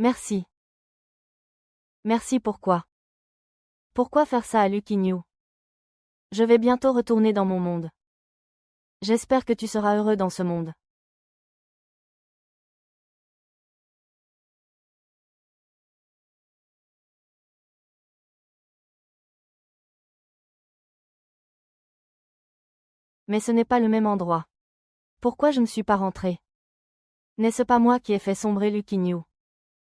Merci. Merci pourquoi? Pourquoi faire ça à Lucky New? Je vais bientôt retourner dans mon monde. J'espère que tu seras heureux dans ce monde. Mais ce n'est pas le même endroit. Pourquoi je ne suis pas rentré? N'est-ce pas moi qui ai fait sombrer Lucky New?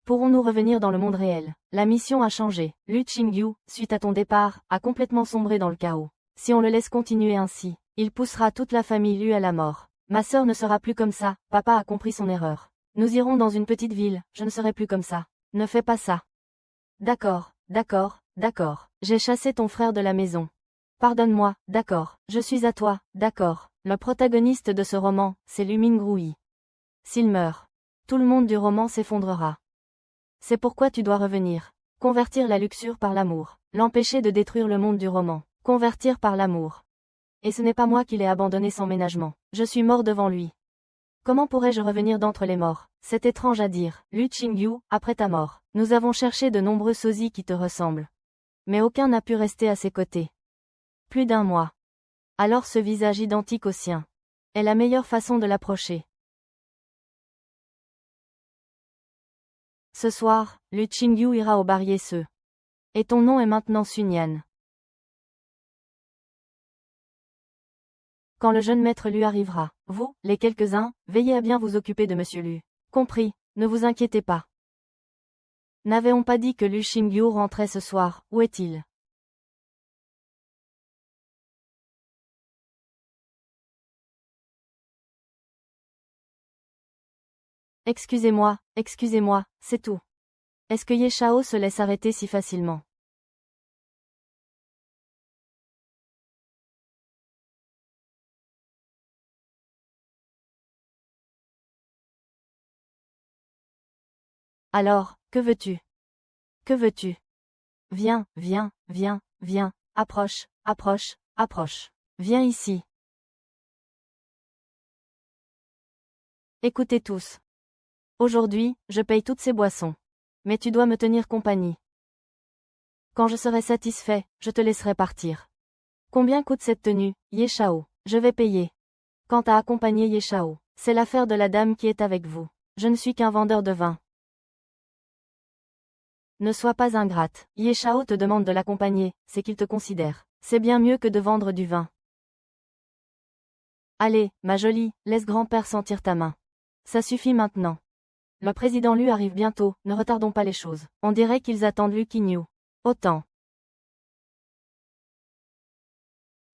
Pourrons-nous revenir dans le monde réel? La mission a changé. Lu Qingyu, suite à ton départ, a complètement sombré dans le chaos. Si on le laisse continuer ainsi, il poussera toute la famille Lu à la mort. Ma sœur ne sera plus comme ça, papa a compris son erreur. Nous irons dans une petite ville, je ne serai plus comme ça. Ne fais pas ça. D'accord, d'accord, d'accord. J'ai chassé ton frère de la maison. Pardonne-moi, d'accord, je suis à toi, d'accord. Le protagoniste de ce roman, c'est Lu Mingrui. S'il meurt, tout le monde du roman s'effondrera. C'est pourquoi tu dois revenir. Convertir la luxure par l'amour. L'empêcher de détruire le monde du roman. Convertir par l'amour. Et ce n'est pas moi qui l'ai abandonné sans ménagement. Je suis mort devant lui. Comment pourrais-je revenir d'entre les morts? C'est étrange à dire. Lu Qingyu, après ta mort, nous avons cherché de nombreux sosies qui te ressemblent. Mais aucun n'a pu rester à ses côtés. Plus d'1 mois. Alors ce visage identique au sien est la meilleure façon de l'approcher. Ce soir, Lu Qingyu ira au bar Yese. Et ton nom est maintenant Sunyan. Quand le jeune maître Lu arrivera, vous, les quelques-uns, veillez à bien vous occuper de Monsieur Lu. Compris, ne vous inquiétez pas. N'avait-on pas dit que Lu Qingyu rentrait ce soir? Où est-il? Excusez-moi, c'est tout. Est-ce que Ye Shao se laisse arrêter si facilement? Alors, que veux-tu? Que veux-tu? Viens, viens, viens, viens, approche, approche, approche. Viens ici. Écoutez tous. Aujourd'hui, je paye toutes ces boissons. Mais tu dois me tenir compagnie. Quand je serai satisfait, je te laisserai partir. Combien coûte cette tenue, Ye Shao? Je vais payer. Quant à accompagner Ye Shao, c'est l'affaire de la dame qui est avec vous. Je ne suis qu'un vendeur de vin. Ne sois pas ingrate. Ye Shao te demande de l'accompagner, c'est qu'il te considère. C'est bien mieux que de vendre du vin. Allez, ma jolie, laisse grand-père sentir ta main. Ça suffit maintenant. Le président Lu arrive bientôt, ne retardons pas les choses. On dirait qu'ils attendent Lu Qingyu. Autant.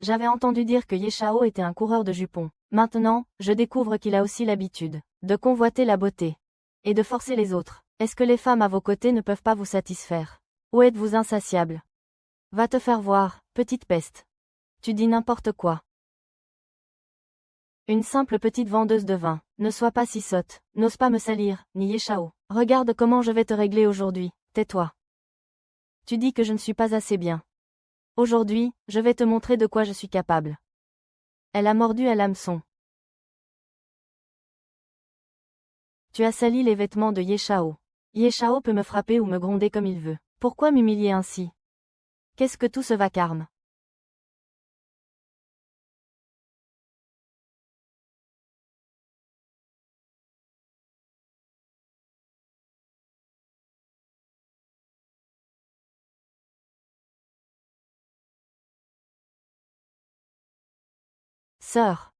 J'avais entendu dire que Ye Shao était un coureur de jupons. Maintenant, je découvre qu'il a aussi l'habitude de convoiter la beauté et de forcer les autres. Est-ce que les femmes à vos côtés ne peuvent pas vous satisfaire? Ou êtes-vous insatiable? Va te faire voir, petite peste. Tu dis n'importe quoi. Une simple petite vendeuse de vin. Ne sois pas si sotte, n'ose pas me salir, ni Ye Shao. Regarde comment je vais te régler aujourd'hui, tais-toi. Tu dis que je ne suis pas assez bien. Aujourd'hui, je vais te montrer de quoi je suis capable. Elle a mordu à l'hameçon. Tu as sali les vêtements de Ye Shao. Ye Shao peut me frapper ou me gronder comme il veut. Pourquoi m'humilier ainsi? Qu'est-ce que tout ce vacarme? Sœur.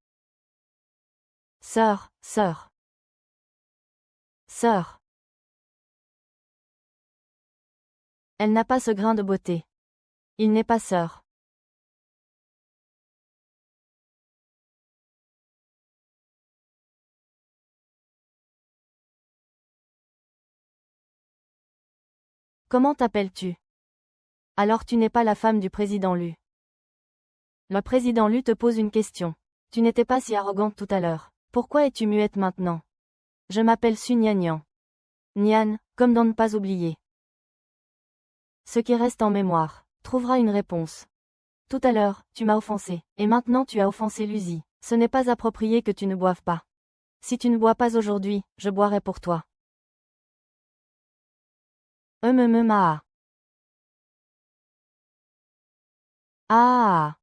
Sœur, sœur. Sœur. Elle n'a pas ce grain de beauté. Il n'est pas sœur. Comment t'appelles-tu? Alors tu n'es pas la femme du président Lu. Le président Lu te pose une question. Tu n'étais pas si arrogante tout à l'heure. Pourquoi es-tu muette maintenant? Je m'appelle Sun Yanyan. Nian, comme dans ne pas oublier. Ce qui reste en mémoire trouvera une réponse. Tout à l'heure, tu m'as offensé, et maintenant tu as offensé Luzi. Ce n'est pas approprié que tu ne boives pas. Si tu ne bois pas aujourd'hui, je boirai pour toi. Ma. Ah.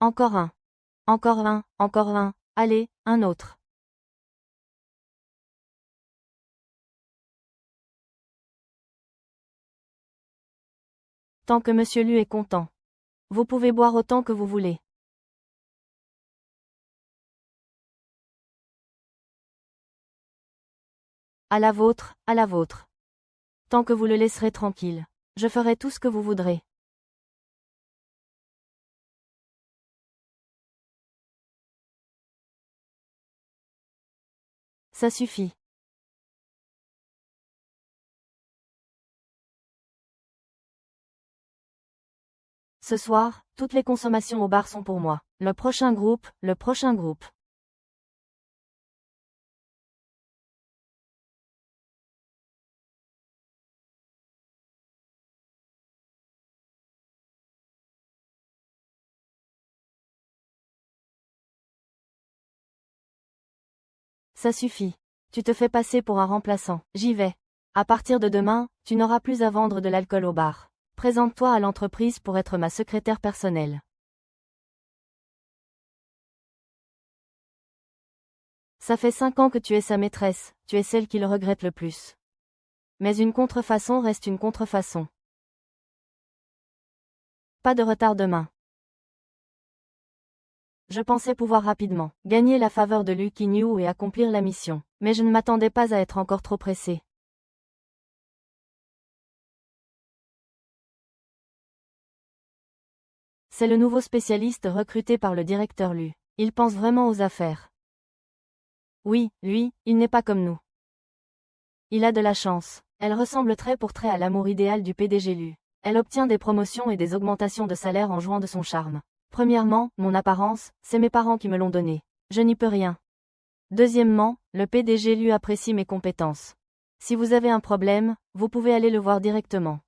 Encore un. Encore un, encore un. Allez, un autre. Tant que Monsieur Lu est content. Vous pouvez boire autant que vous voulez. À la vôtre, à la vôtre. Tant que vous le laisserez tranquille. Je ferai tout ce que vous voudrez. Ça suffit. Ce soir, toutes les consommations au bar sont pour moi. Le prochain groupe, le prochain groupe. Ça suffit. Tu te fais passer pour un remplaçant. J'y vais. À partir de demain, tu n'auras plus à vendre de l'alcool au bar. Présente-toi à l'entreprise pour être ma secrétaire personnelle. Ça fait 5 ans que tu es sa maîtresse, tu es celle qui le regrette le plus. Mais une contrefaçon reste une contrefaçon. Pas de retard demain. Je pensais pouvoir rapidement gagner la faveur de Lu Qingyu et accomplir la mission, mais je ne m'attendais pas à être encore trop pressé. C'est le nouveau spécialiste recruté par le directeur Lu. Il pense vraiment aux affaires. Oui, lui, il n'est pas comme nous. Il a de la chance. Elle ressemble trait pour trait à l'amour idéal du PDG Lu. Elle obtient des promotions et des augmentations de salaire en jouant de son charme. Premièrement, mon apparence, c'est mes parents qui me l'ont donnée. Je n'y peux rien. Deuxièmement, le PDG Lu apprécie mes compétences. Si vous avez un problème, vous pouvez aller le voir directement.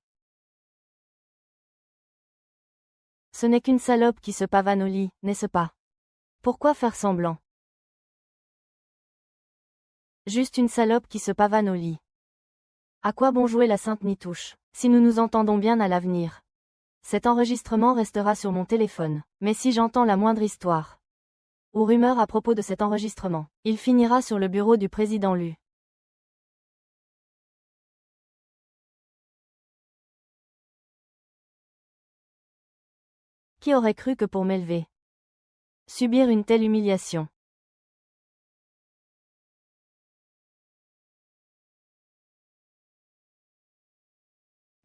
Ce n'est qu'une salope qui se pavane au lit, n'est-ce pas? Pourquoi faire semblant? Juste une salope qui se pavane au lit. À quoi bon jouer la sainte nitouche, si nous nous entendons bien à l'avenir? Cet enregistrement restera sur mon téléphone, mais si j'entends la moindre histoire ou rumeur à propos de cet enregistrement, il finira sur le bureau du président Lu. Qui aurait cru que pour m'élever, subir une telle humiliation?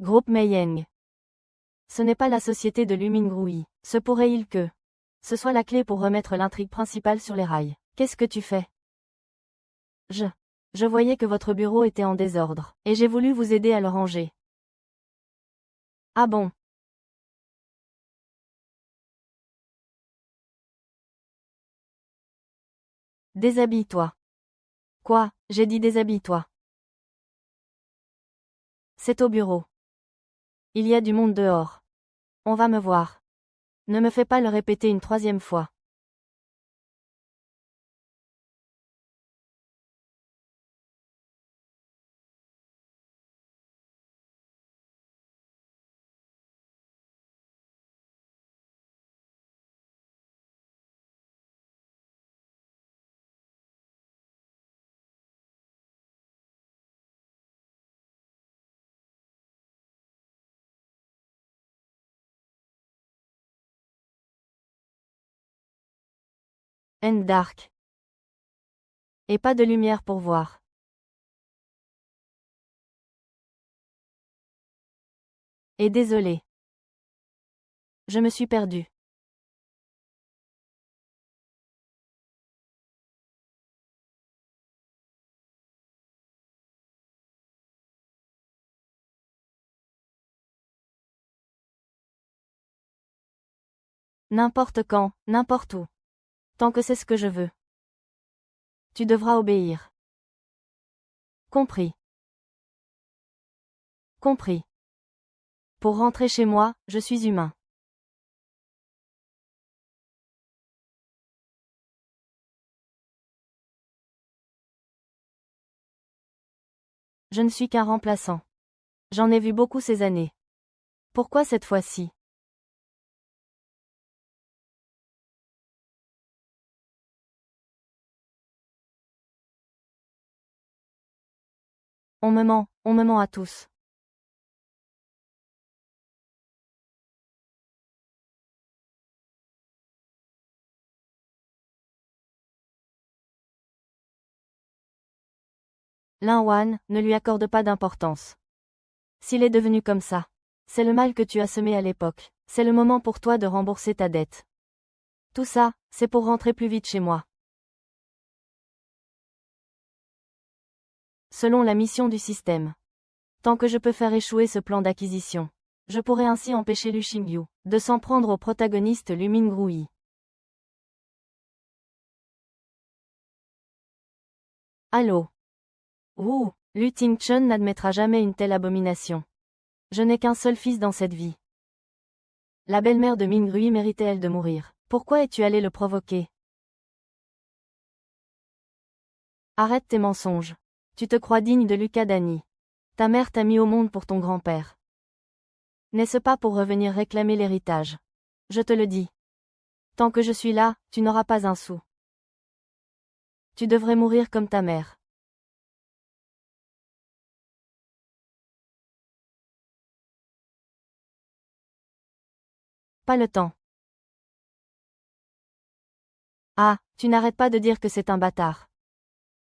Groupe Meiyeng. Ce n'est pas la société de Lu Mingrui. Se pourrait-il que ce soit la clé pour remettre l'intrigue principale sur les rails? Qu'est-ce que tu fais? Je voyais que votre bureau était en désordre, et j'ai voulu vous aider à le ranger. Ah bon? Déshabille-toi. Quoi? J'ai dit déshabille-toi. C'est au bureau. Il y a du monde dehors. On va me voir. Ne me fais pas le répéter une troisième fois. And dark. Et pas de lumière pour voir. Et désolé. Je me suis perdu. N'importe quand, n'importe où. Tant que c'est ce que je veux. Tu devras obéir. Compris. Compris. Pour rentrer chez moi, je suis humain. Je ne suis qu'un remplaçant. J'en ai vu beaucoup ces années. Pourquoi cette fois-ci? On me ment à tous. Lin Wan, ne lui accorde pas d'importance. S'il est devenu comme ça, c'est le mal que tu as semé à l'époque. C'est le moment pour toi de rembourser ta dette. Tout ça, c'est pour rentrer plus vite chez moi. Selon la mission du système. Tant que je peux faire échouer ce plan d'acquisition, je pourrais ainsi empêcher Lu Xingyu de s'en prendre au protagoniste Lu Mingrui. Allô? Ouh, Lu Tingchen n'admettra jamais une telle abomination. Je n'ai qu'un seul fils dans cette vie. La belle-mère de Mingrui méritait-elle de mourir? Pourquoi es-tu allé le provoquer? Arrête tes mensonges. Tu te crois digne de Luca Dani. Ta mère t'a mis au monde pour ton grand-père. N'est-ce pas pour revenir réclamer l'héritage? Je te le dis. Tant que je suis là, tu n'auras pas un sou. Tu devrais mourir comme ta mère. Pas le temps. Ah, tu n'arrêtes pas de dire que c'est un bâtard.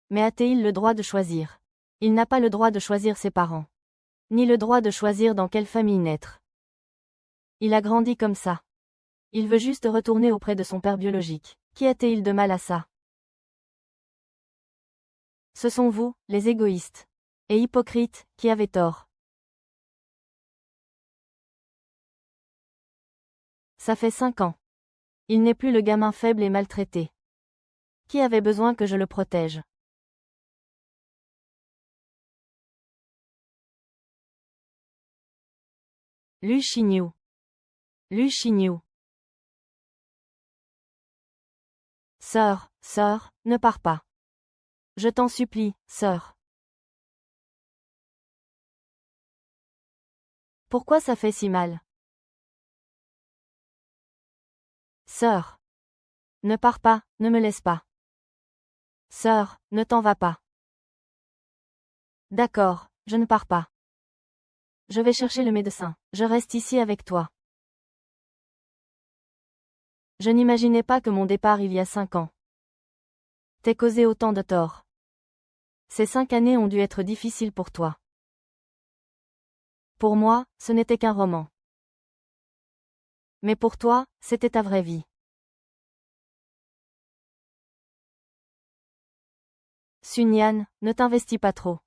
Mais a-t-il le droit de choisir? Il n'a pas le droit de choisir ses parents. Ni le droit de choisir dans quelle famille naître. Il a grandi comme ça. Il veut juste retourner auprès de son père biologique. Qui a-t-il de mal à ça? Ce sont vous, les égoïstes. Et hypocrites, qui avez tort. Ça fait 5 ans. Il n'est plus le gamin faible et maltraité. Qui avait besoin que je le protège? Lu Xingyu. Lu Xingyu. Sœur, ne pars pas. Je t'en supplie, sœur. Pourquoi ça fait si mal? Sœur. Ne pars pas, ne me laisse pas. Sœur, ne t'en vas pas. D'accord, je ne pars pas. Je vais chercher le médecin. Je reste ici avec toi. Je n'imaginais pas que mon départ il y a 5 ans t'ait causé autant de tort. Ces 5 années ont dû être difficiles pour toi. Pour moi, ce n'était qu'un roman. Mais pour toi, c'était ta vraie vie. Sun Yan, ne t'investis pas trop.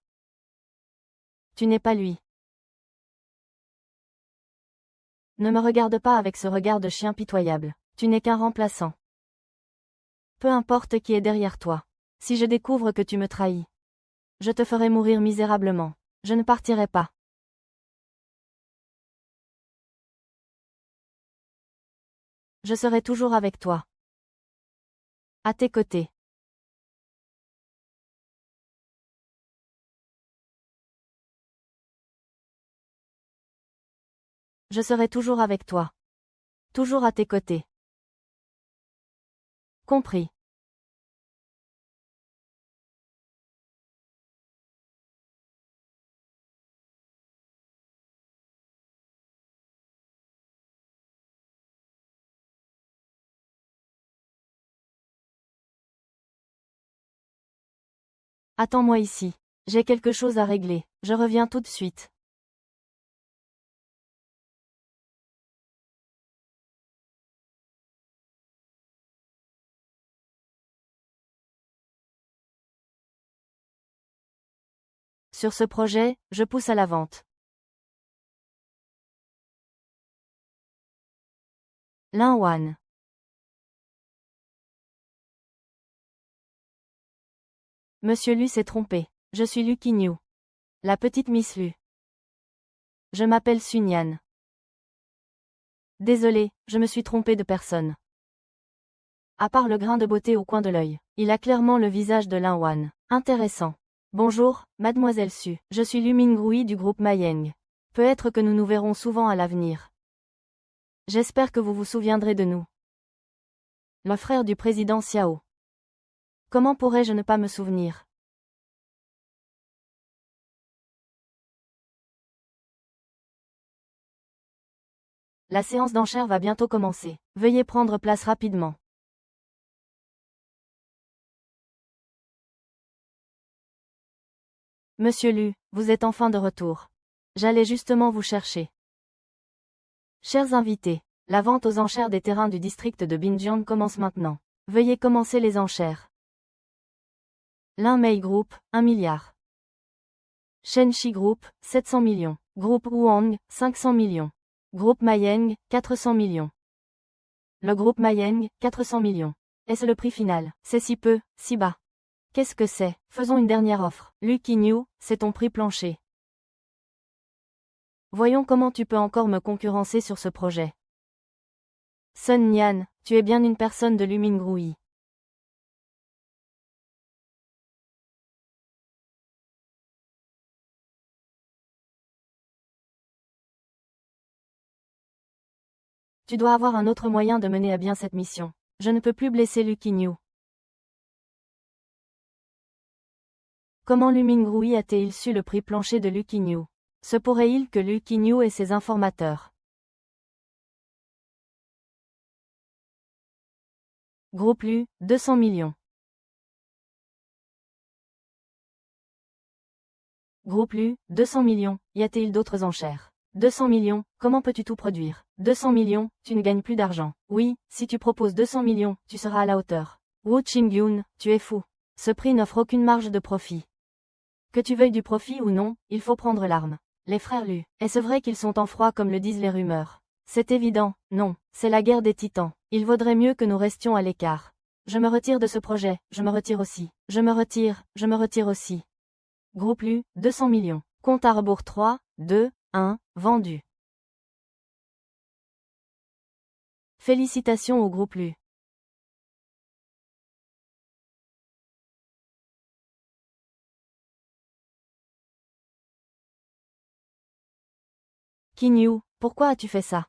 Tu n'es pas lui. Ne me regarde pas avec ce regard de chien pitoyable. Tu n'es qu'un remplaçant. Peu importe qui est derrière toi. Si je découvre que tu me trahis, je te ferai mourir misérablement. Je ne partirai pas. Je serai toujours avec toi. À tes côtés. Je serai toujours avec toi. Toujours à tes côtés. Compris. Attends-moi ici. J'ai quelque chose à régler. Je reviens tout de suite. Sur ce projet, je pousse à la vente. Lin Wan. Monsieur Lu s'est trompé. Je suis Lu Qingyu. La petite Miss Lu. Je m'appelle Sun Yan. Désolé, je me suis trompé de personne. À part le grain de beauté au coin de l'œil, il a clairement le visage de Lin Wan. Intéressant. Bonjour, mademoiselle Su. Je suis Lu Mingrui du groupe Mayeng. Peut-être que nous nous verrons souvent à l'avenir. J'espère que vous vous souviendrez de nous. Le frère du président Xiao. Comment pourrais-je ne pas me souvenir? La séance d'enchères va bientôt commencer. Veuillez prendre place rapidement. Monsieur Lu, vous êtes enfin de retour. J'allais justement vous chercher. Chers invités, la vente aux enchères des terrains du district de Binjiang commence maintenant. Veuillez commencer les enchères. Linmei Group, 1 milliard. Shenxi Group, 700 millions. Groupe Huang, 500 millions. Groupe Mayeng, 400 millions. Le groupe Mayeng, 400 millions. Est-ce le prix final? C'est si peu, si bas. Qu'est-ce que c'est? Faisons une dernière offre. Lu Qingyu, c'est ton prix plancher. Voyons comment tu peux encore me concurrencer sur ce projet. Sun Nian, tu es bien une personne de Lu Mingrui. Tu dois avoir un autre moyen de mener à bien cette mission. Je ne peux plus blesser Lu Qingyu. Comment Lu Mingrui a-t-il su le prix plancher de Lu Qingyu? Se pourrait-il que Lu Qingyu et ses informateurs? Groupe Lu, 200 millions. Groupe Lu, 200 millions, y a-t-il d'autres enchères? 200 millions, comment peux-tu tout produire? 200 millions, tu ne gagnes plus d'argent. Oui, si tu proposes 200 millions, tu seras à la hauteur. Wu Qingyun, tu es fou. Ce prix n'offre aucune marge de profit. Que tu veuilles du profit ou non, il faut prendre l'arme. Les frères Lu, est-ce vrai qu'ils sont en froid comme le disent les rumeurs? C'est évident, non, c'est la guerre des titans. Il vaudrait mieux que nous restions à l'écart. Je me retire de ce projet, je me retire aussi. Je me retire aussi. Groupe Lu, 200 millions. Compte à rebours 3, 2, 1, vendu. Félicitations au groupe Lu. Qingyu, pourquoi as-tu fait ça?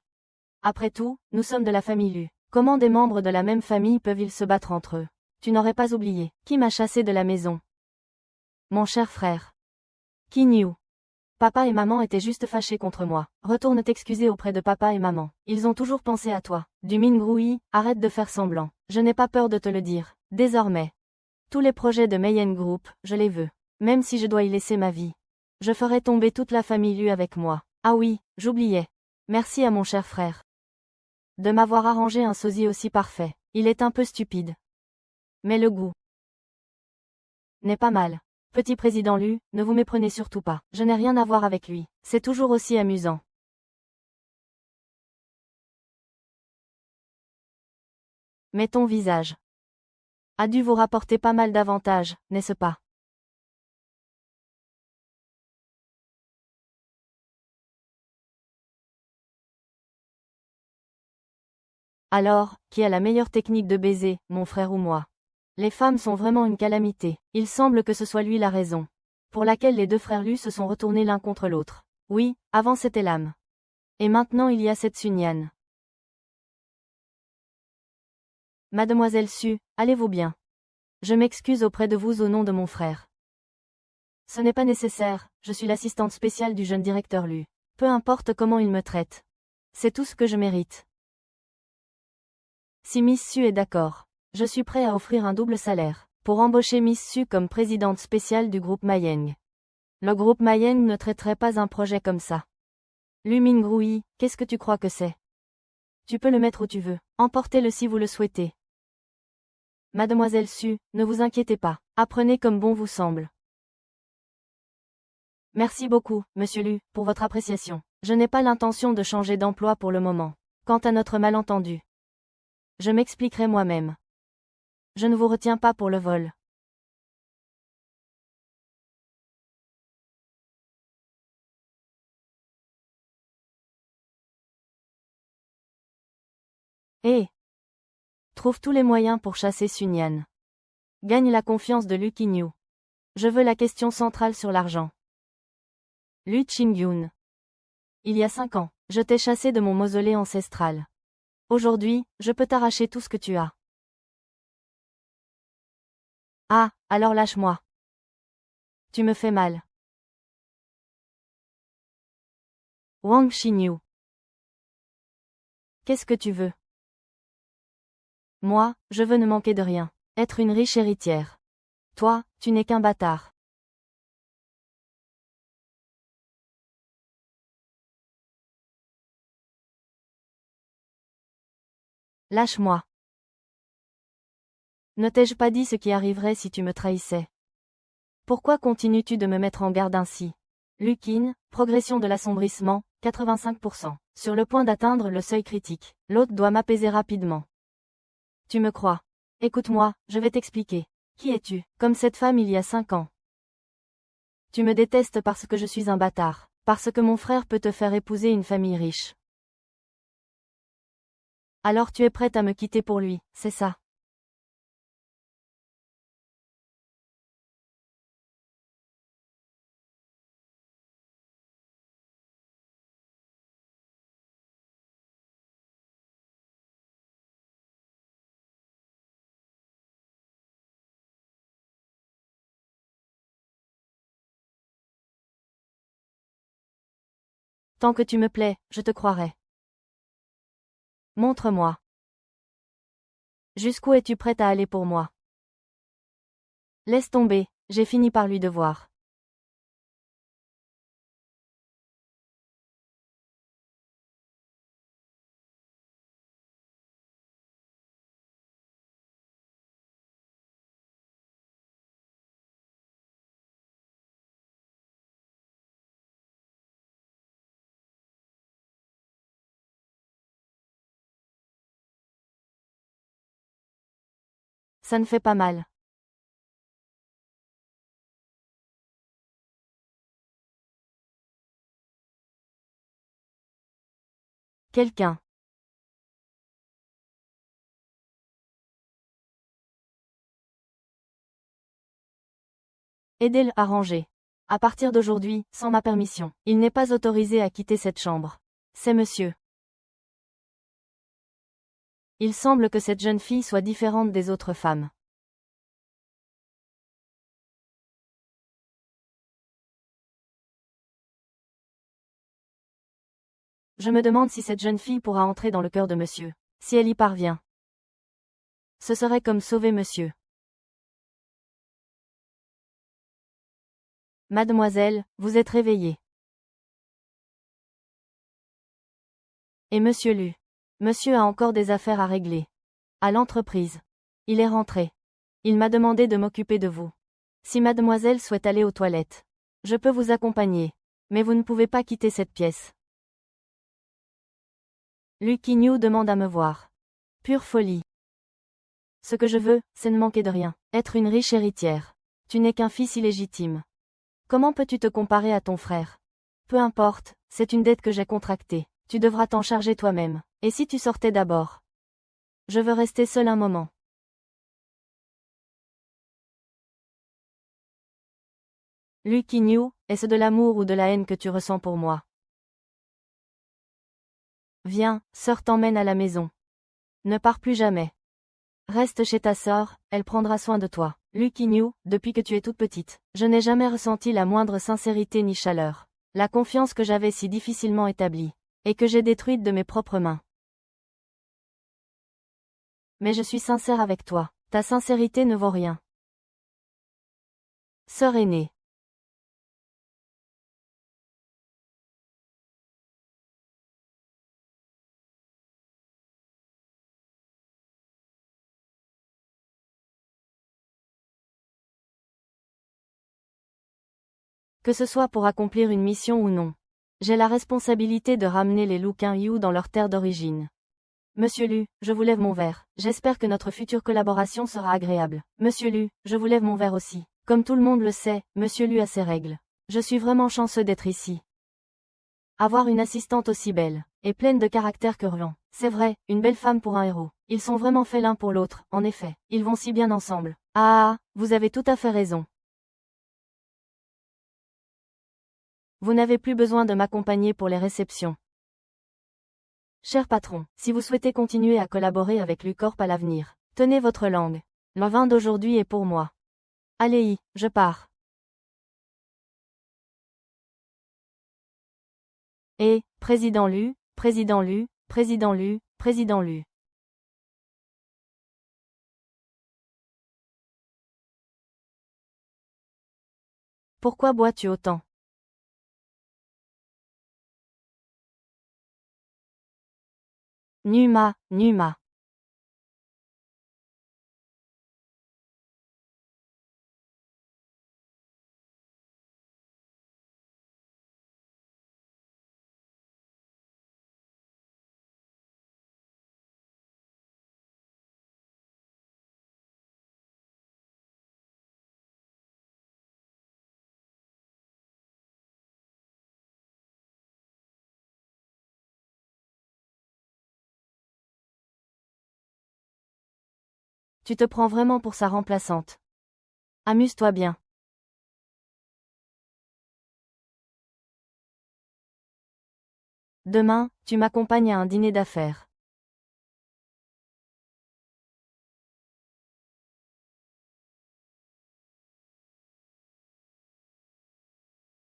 Après tout, nous sommes de la famille Lu. Comment des membres de la même famille peuvent-ils se battre entre eux? Tu n'aurais pas oublié. Qui m'a chassé de la maison? Mon cher frère. Qingyu. Papa et maman étaient juste fâchés contre moi. Retourne t'excuser auprès de papa et maman. Ils ont toujours pensé à toi. Du Mingrui, arrête de faire semblant. Je n'ai pas peur de te le dire. Désormais. Tous les projets de Mayeng Group, je les veux. Même si je dois y laisser ma vie. Je ferai tomber toute la famille Lu avec moi. Ah oui, j'oubliais. Merci à mon cher frère. De m'avoir arrangé un sosie aussi parfait. Il est un peu stupide. Mais le goût n'est pas mal. Petit président Lu, ne vous méprenez surtout pas. Je n'ai rien à voir avec lui. C'est toujours aussi amusant. Mais ton visage a dû vous rapporter pas mal d'avantages, n'est-ce pas? Alors, qui a la meilleure technique de baiser, mon frère ou moi? Les femmes sont vraiment une calamité. Il semble que ce soit lui la raison pour laquelle les deux frères Lu se sont retournés l'un contre l'autre. Oui, avant c'était l'âme. Et maintenant il y a cette Sun Nian. Mademoiselle Su, allez-vous bien? Je m'excuse auprès de vous au nom de mon frère. Ce n'est pas nécessaire, je suis l'assistante spéciale du jeune directeur Lu. Peu importe comment il me traite. C'est tout ce que je mérite. Si Miss Su est d'accord, je suis prêt à offrir un double salaire pour embaucher Miss Su comme présidente spéciale du groupe Mayeng. Le groupe Mayeng ne traiterait pas un projet comme ça. Lu Mingrui, qu'est-ce que tu crois que c'est? Tu peux le mettre où tu veux. Emportez-le si vous le souhaitez. Mademoiselle Su, ne vous inquiétez pas. Apprenez comme bon vous semble. Merci beaucoup, monsieur Lu, pour votre appréciation. Je n'ai pas l'intention de changer d'emploi pour le moment. Quant à notre malentendu, je m'expliquerai moi-même. Je ne vous retiens pas pour le vol. Et trouve tous les moyens pour chasser Sun Nian. Gagne la confiance de Lu Qingyu. Je veux la question centrale sur l'argent. Lu Qingyun. Il y a 5 ans, je t'ai chassé de mon mausolée ancestral. Aujourd'hui, je peux t'arracher tout ce que tu as. Ah, alors lâche-moi. Tu me fais mal. Wang Xinyu. Qu'est-ce que tu veux? Moi, je veux ne manquer de rien. Être une riche héritière. Toi, tu n'es qu'un bâtard. Lâche-moi. Ne t'ai-je pas dit ce qui arriverait si tu me trahissais? Pourquoi continues-tu de me mettre en garde ainsi? Lukin, progression de l'assombrissement, 85%. Sur le point d'atteindre le seuil critique. L'autre doit m'apaiser rapidement. Tu me crois? Écoute-moi, je vais t'expliquer. Qui es-tu? Comme cette femme il y a 5 ans. Tu me détestes parce que je suis un bâtard. Parce que mon frère peut te faire épouser une famille riche. Alors tu es prête à me quitter pour lui, c'est ça? Tant que tu me plais, je te croirai. Montre-moi. Jusqu'où es-tu prête à aller pour moi? Laisse tomber, j'ai fini par lui devoir. Ça ne fait pas mal. Quelqu'un. Aidez-le à ranger. À partir d'aujourd'hui, sans ma permission, il n'est pas autorisé à quitter cette chambre. C'est monsieur. Il semble que cette jeune fille soit différente des autres femmes. Je me demande si cette jeune fille pourra entrer dans le cœur de monsieur. Si elle y parvient. Ce serait comme sauver monsieur. Mademoiselle, vous êtes réveillée. Et monsieur Lu. Monsieur a encore des affaires à régler. À l'entreprise. Il est rentré. Il m'a demandé de m'occuper de vous. Si mademoiselle souhaite aller aux toilettes, je peux vous accompagner. Mais vous ne pouvez pas quitter cette pièce. Lu Qinyu demande à me voir. Pure folie. Ce que je veux, c'est ne manquer de rien. Être une riche héritière. Tu n'es qu'un fils illégitime. Comment peux-tu te comparer à ton frère? Peu importe, c'est une dette que j'ai contractée. Tu devras t'en charger toi-même. Et si tu sortais d'abord? Je veux rester seul un moment. Lu Qinyu, est-ce de l'amour ou de la haine que tu ressens pour moi? Viens, sœur t'emmène à la maison. Ne pars plus jamais. Reste chez ta sœur, elle prendra soin de toi. Lu Qinyu, depuis que tu es toute petite, je n'ai jamais ressenti la moindre sincérité ni chaleur. La confiance que j'avais si difficilement établie. Et que j'ai détruite de mes propres mains. Mais je suis sincère avec toi. Ta sincérité ne vaut rien. Sœur aînée. Que ce soit pour accomplir une mission ou non. J'ai la responsabilité de ramener les Lu Qinyu dans leur terre d'origine. Monsieur Lu, je vous lève mon verre. J'espère que notre future collaboration sera agréable. Monsieur Lu, je vous lève mon verre aussi. Comme tout le monde le sait, Monsieur Lu a ses règles. Je suis vraiment chanceux d'être ici. Avoir une assistante aussi belle, et pleine de caractère que Roland. C'est vrai, une belle femme pour un héros. Ils sont vraiment faits l'un pour l'autre, en effet. Ils vont si bien ensemble. Ah, vous avez tout à fait raison. Vous n'avez plus besoin de m'accompagner pour les réceptions. Cher patron, si vous souhaitez continuer à collaborer avec Lucorp à l'avenir, tenez votre langue. Le vin d'aujourd'hui est pour moi. Allez, je pars. Et, président Lu, président Lu, président Lu, président Lu. Pourquoi bois-tu autant? Numa, Numa. Tu te prends vraiment pour sa remplaçante. Amuse-toi bien. Demain, tu m'accompagnes à un dîner d'affaires.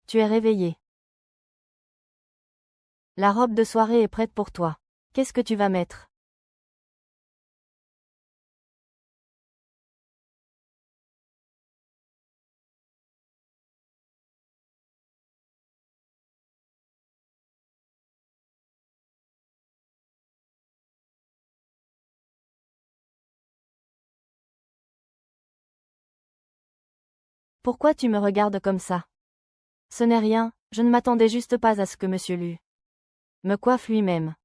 Tu es réveillé. La robe de soirée est prête pour toi. Qu'est-ce que tu vas mettre? Pourquoi tu me regardes comme ça? Ce n'est rien, je ne m'attendais juste pas à ce que Monsieur Lu me coiffe lui-même.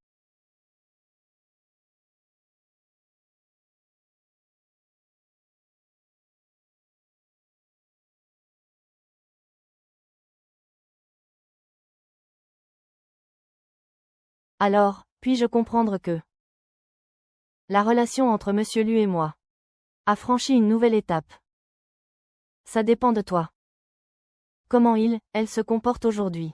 Alors, puis-je comprendre que la relation entre Monsieur Lu et moi a franchi une nouvelle étape? Ça dépend de toi. Comment elle se comporte aujourd'hui?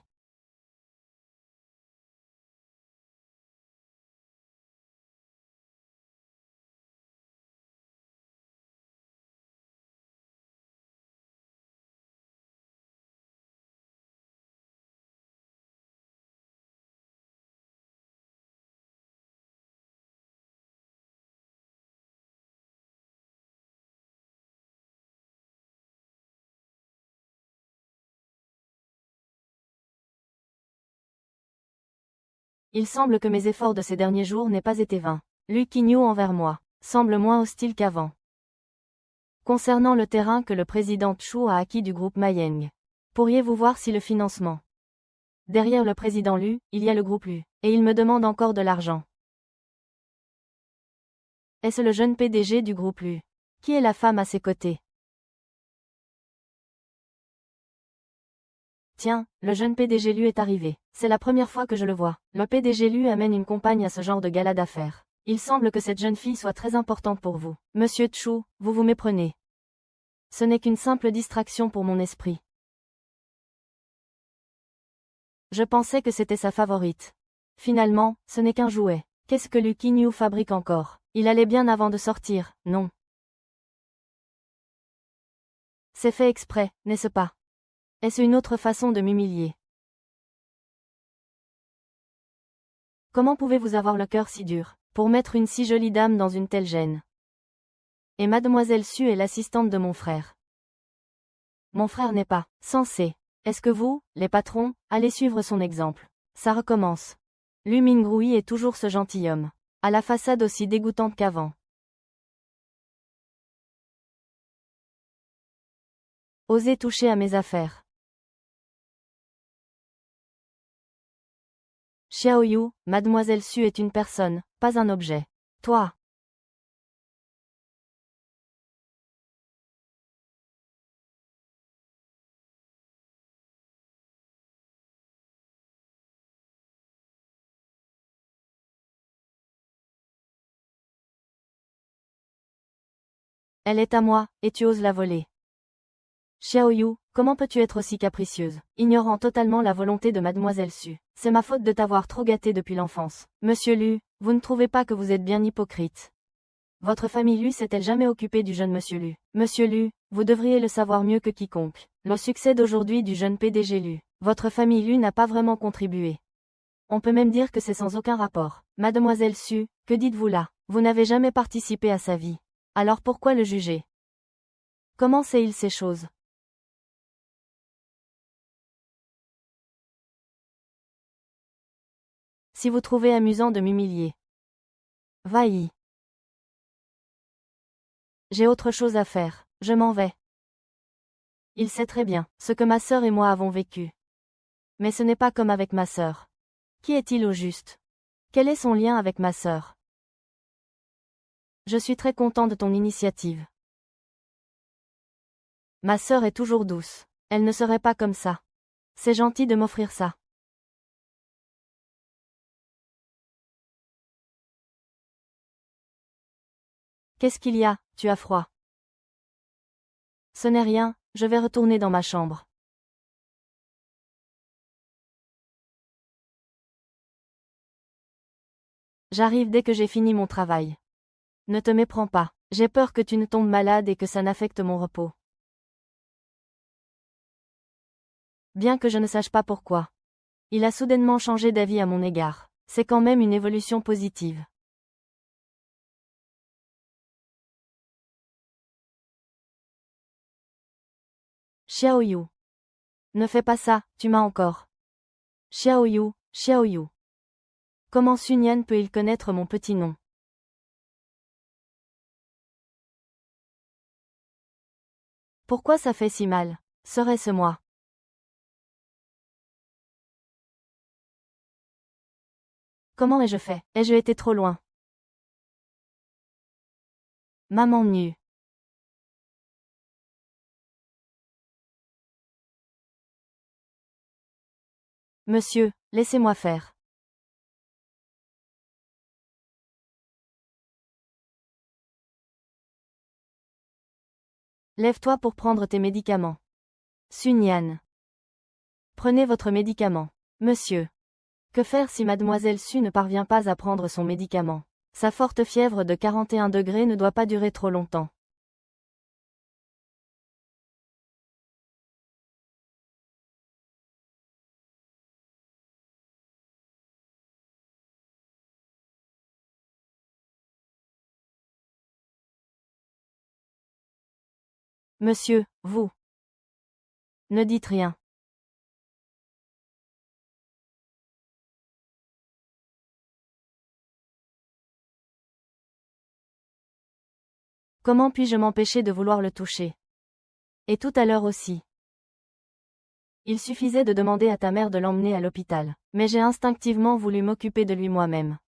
Il semble que mes efforts de ces derniers jours n'aient pas été vains. Lu Qingyu envers moi semble moins hostile qu'avant. Concernant le terrain que le président Chu a acquis du groupe Mayeng, pourriez-vous voir si le financement? Derrière le président Lu, il y a le groupe Lu, et il me demande encore de l'argent. Est-ce le jeune PDG du groupe Lu? Qui est la femme à ses côtés? Tiens, le jeune PDG Lu est arrivé. C'est la première fois que je le vois. Le PDG Lu amène une compagne à ce genre de gala d'affaires. Il semble que cette jeune fille soit très importante pour vous. Monsieur Chu, vous vous méprenez. Ce n'est qu'une simple distraction pour mon esprit. Je pensais que c'était sa favorite. Finalement, ce n'est qu'un jouet. Qu'est-ce que Lu Qingyu fabrique encore? Il allait bien avant de sortir, non? C'est fait exprès, n'est-ce pas? Est-ce une autre façon de m'humilier? Comment pouvez-vous avoir le cœur si dur, pour mettre une si jolie dame dans une telle gêne? Et mademoiselle Su est l'assistante de mon frère. Mon frère n'est pas censé. Est-ce que vous, les patrons, allez suivre son exemple? Ça recommence. Lu Mingrui est toujours ce gentilhomme, à la façade aussi dégoûtante qu'avant. Osez toucher à mes affaires. Xiaoyu, mademoiselle Su est une personne, pas un objet. Toi. Elle est à moi, et tu oses la voler. Xiaoyu, comment peux-tu être aussi capricieuse, ignorant totalement la volonté de mademoiselle Su? C'est ma faute de t'avoir trop gâtée depuis l'enfance. Monsieur Lu, vous ne trouvez pas que vous êtes bien hypocrite? Votre famille Lu s'est-elle jamais occupée du jeune Monsieur Lu? Monsieur Lu, vous devriez le savoir mieux que quiconque. Le succès d'aujourd'hui du jeune PDG Lu, votre famille Lu n'a pas vraiment contribué. On peut même dire que c'est sans aucun rapport. Mademoiselle Su, que dites-vous là? Vous n'avez jamais participé à sa vie. Alors pourquoi le juger? Comment sait-il ces choses? Si vous trouvez amusant de m'humilier. Va-y. J'ai autre chose à faire, je m'en vais. Il sait très bien ce que ma sœur et moi avons vécu. Mais ce n'est pas comme avec ma sœur. Qui est-il au juste? Quel est son lien avec ma sœur? Je suis très content de ton initiative. Ma sœur est toujours douce. Elle ne serait pas comme ça. C'est gentil de m'offrir ça. Qu'est-ce qu'il y a? Tu as froid. Ce n'est rien, je vais retourner dans ma chambre. J'arrive dès que j'ai fini mon travail. Ne te méprends pas, j'ai peur que tu ne tombes malade et que ça n'affecte mon repos. Bien que je ne sache pas pourquoi. Il a soudainement changé d'avis à mon égard. C'est quand même une évolution positive. Xiaoyu. Ne fais pas ça, tu m'as encore. Xiaoyu, Xiaoyu. Comment Sun Yan peut-il connaître mon petit nom? Pourquoi ça fait si mal? Serait-ce moi? Comment ai-je fait? Ai-je été trop loin? Maman nue. Monsieur, laissez-moi faire. Lève-toi pour prendre tes médicaments. Sun Yan. Prenez votre médicament. Monsieur. Que faire si mademoiselle Su ne parvient pas à prendre son médicament? Sa forte fièvre de 41 degrés ne doit pas durer trop longtemps. Monsieur, vous. Ne dites rien. Comment puis-je m'empêcher de vouloir le toucher? Et tout à l'heure aussi. Il suffisait de demander à ta mère de l'emmener à l'hôpital. Mais j'ai instinctivement voulu m'occuper de lui moi-même.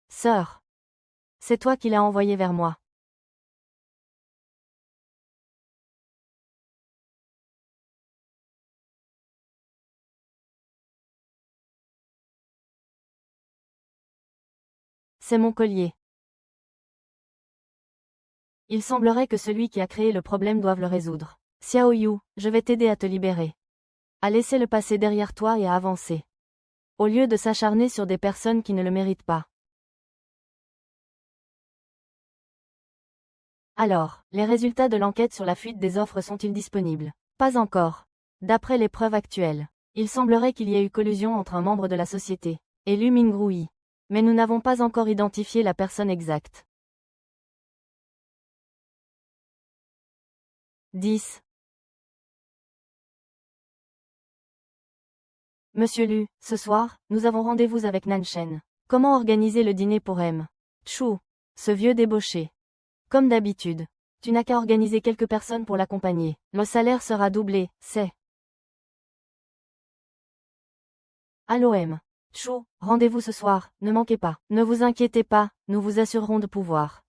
Sœur. C'est toi qui l'as envoyé vers moi. C'est mon collier. Il semblerait que celui qui a créé le problème doive le résoudre. Xiaoyu, je vais t'aider à te libérer. À laisser le passé derrière toi et à avancer. Au lieu de s'acharner sur des personnes qui ne le méritent pas. Alors, les résultats de l'enquête sur la fuite des offres sont-ils disponibles? Pas encore. D'après les preuves actuelles, il semblerait qu'il y ait eu collusion entre un membre de la société et Lu Mingrui. Mais nous n'avons pas encore identifié la personne exacte. 10. Monsieur Lu, ce soir, nous avons rendez-vous avec Nanshen. Comment organiser le dîner pour M? Chou. Ce vieux débauché. Comme d'habitude. Tu n'as qu'à organiser quelques personnes pour l'accompagner. Le salaire sera doublé, c'est. Allô M. Chou, rendez-vous ce soir, ne manquez pas. Ne vous inquiétez pas, nous vous assurerons de pouvoir.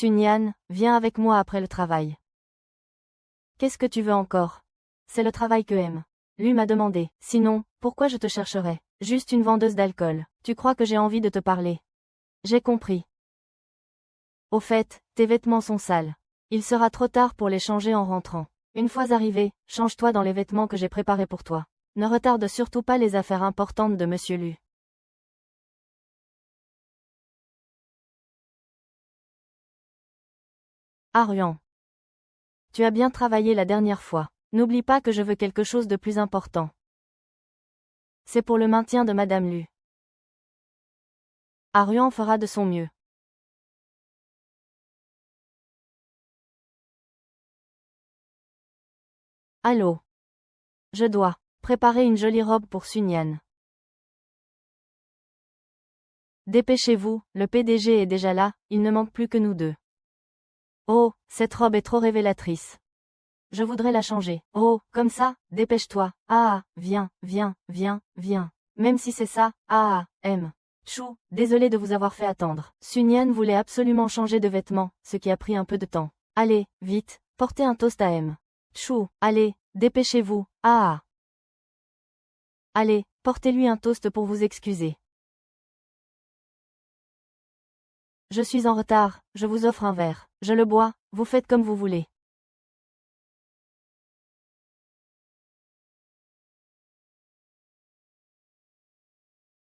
Sun-Yan, viens avec moi après le travail. Qu'est-ce que tu veux encore? C'est le travail que aime. Lui m'a demandé. Sinon, pourquoi je te chercherais? Juste une vendeuse d'alcool. Tu crois que j'ai envie de te parler? J'ai compris. Au fait, tes vêtements sont sales. Il sera trop tard pour les changer en rentrant. Une fois arrivé, change-toi dans les vêtements que j'ai préparés pour toi. Ne retarde surtout pas les affaires importantes de Monsieur Lu. Arian. Tu as bien travaillé la dernière fois. N'oublie pas que je veux quelque chose de plus important. C'est pour le maintien de Madame Lu. Arian fera de son mieux. Allô. Je dois préparer une jolie robe pour Sun-Yan. Dépêchez-vous, le PDG est déjà là, il ne manque plus que nous deux. Oh, cette robe est trop révélatrice. Je voudrais la changer. Oh, comme ça, dépêche-toi. Ah, viens, viens, viens, viens. Même si c'est ça, M. Chou, désolé de vous avoir fait attendre. Sun-Yan voulait absolument changer de vêtements, ce qui a pris un peu de temps. Allez, vite, portez un toast à M. Chou, allez, dépêchez-vous. Allez, portez-lui un toast pour vous excuser. Je suis en retard, je vous offre un verre. Je le bois, vous faites comme vous voulez.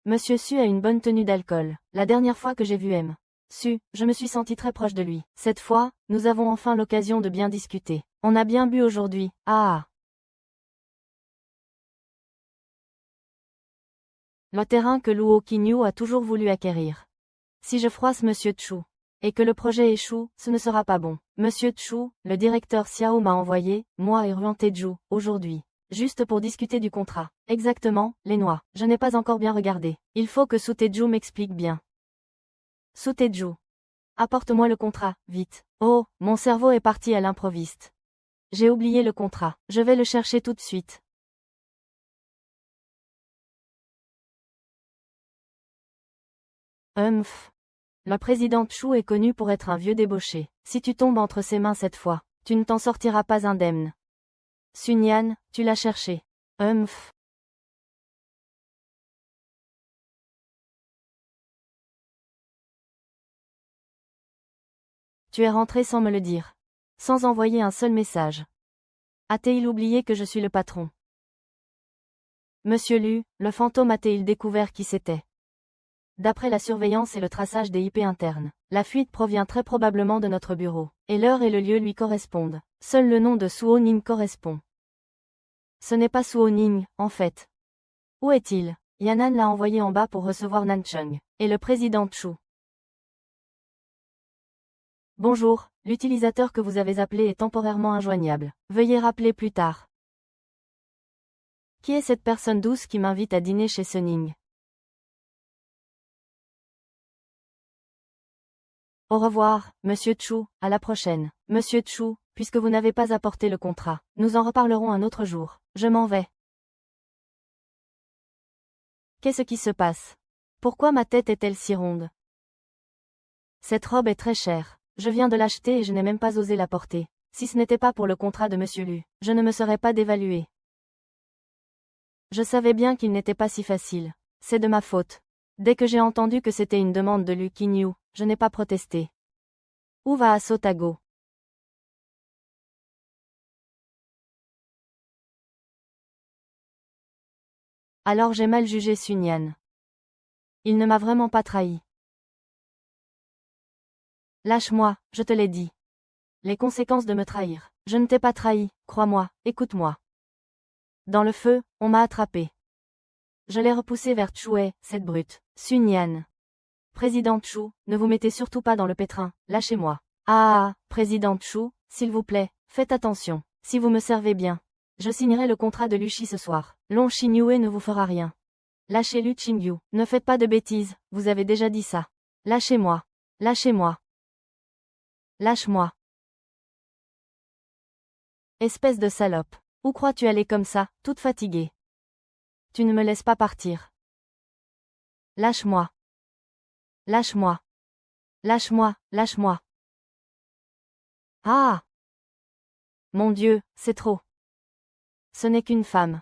Monsieur Su a une bonne tenue d'alcool. La dernière fois que j'ai vu M. Su, je me suis senti très proche de lui. Cette fois, nous avons enfin l'occasion de bien discuter. On a bien bu aujourd'hui. Le terrain que Luo Qingyu a toujours voulu acquérir. Si je froisse Monsieur Chu, et que le projet échoue, ce ne sera pas bon. Monsieur Chu, le directeur Xiao m'a envoyé, moi et Ruan Teju, aujourd'hui. Juste pour discuter du contrat. Exactement, les noix. Je n'ai pas encore bien regardé. Il faut que Su Teju m'explique bien. Su Teju. Apporte-moi le contrat, vite. Oh, mon cerveau est parti à l'improviste. J'ai oublié le contrat. Je vais le chercher tout de suite. Le président Chu est connu pour être un vieux débauché. Si tu tombes entre ses mains cette fois, tu ne t'en sortiras pas indemne. Sun-Yan, tu l'as cherché. Tu es rentré sans me le dire. Sans envoyer un seul message. A-t-il oublié que je suis le patron? Monsieur Lu, le fantôme a-t-il découvert qui c'était? D'après la surveillance et le traçage des IP internes, la fuite provient très probablement de notre bureau, et l'heure et le lieu lui correspondent. Seul le nom de Suo Ning correspond. Ce n'est pas Suo Ning, en fait. Où est-il? Yanan l'a envoyé en bas pour recevoir Nancheng, et le président Chu. Bonjour, l'utilisateur que vous avez appelé est temporairement injoignable. Veuillez rappeler plus tard. Qui est cette personne douce qui m'invite à dîner chez Suning? Au revoir, Monsieur Chu, à la prochaine. Monsieur Chu, puisque vous n'avez pas apporté le contrat, nous en reparlerons un autre jour. Je m'en vais. Qu'est-ce qui se passe? Pourquoi ma tête est-elle si ronde? Cette robe est très chère. Je viens de l'acheter et je n'ai même pas osé la porter. Si ce n'était pas pour le contrat de Monsieur Lu, je ne me serais pas dévaluée. Je savais bien qu'il n'était pas si facile. C'est de ma faute. Dès que j'ai entendu que c'était une demande de Lu Qingyu, je n'ai pas protesté. Où va Asotago? Alors j'ai mal jugé Sun-Yan. Il ne m'a vraiment pas trahi. Lâche-moi, je te l'ai dit. Les conséquences de me trahir. Je ne t'ai pas trahi, crois-moi, écoute-moi. Dans le feu, on m'a attrapé. Je l'ai repoussé vers Chue, cette brute. Sun-Yan. Président Chu, ne vous mettez surtout pas dans le pétrin, lâchez-moi. Président Chu, s'il vous plaît, faites attention. Si vous me servez bien, je signerai le contrat de Luchi ce soir. Long Xinyue ne vous fera rien. Lâchez Lu Qingyu. Ne faites pas de bêtises, vous avez déjà dit ça. Lâchez-moi. Lâchez-moi. Lâche-moi. Espèce de salope. Où crois-tu aller comme ça, toute fatiguée? Tu ne me laisses pas partir. Lâche-moi. Lâche-moi. Lâche-moi, lâche-moi. Ah! Mon Dieu, c'est trop. Ce n'est qu'une femme.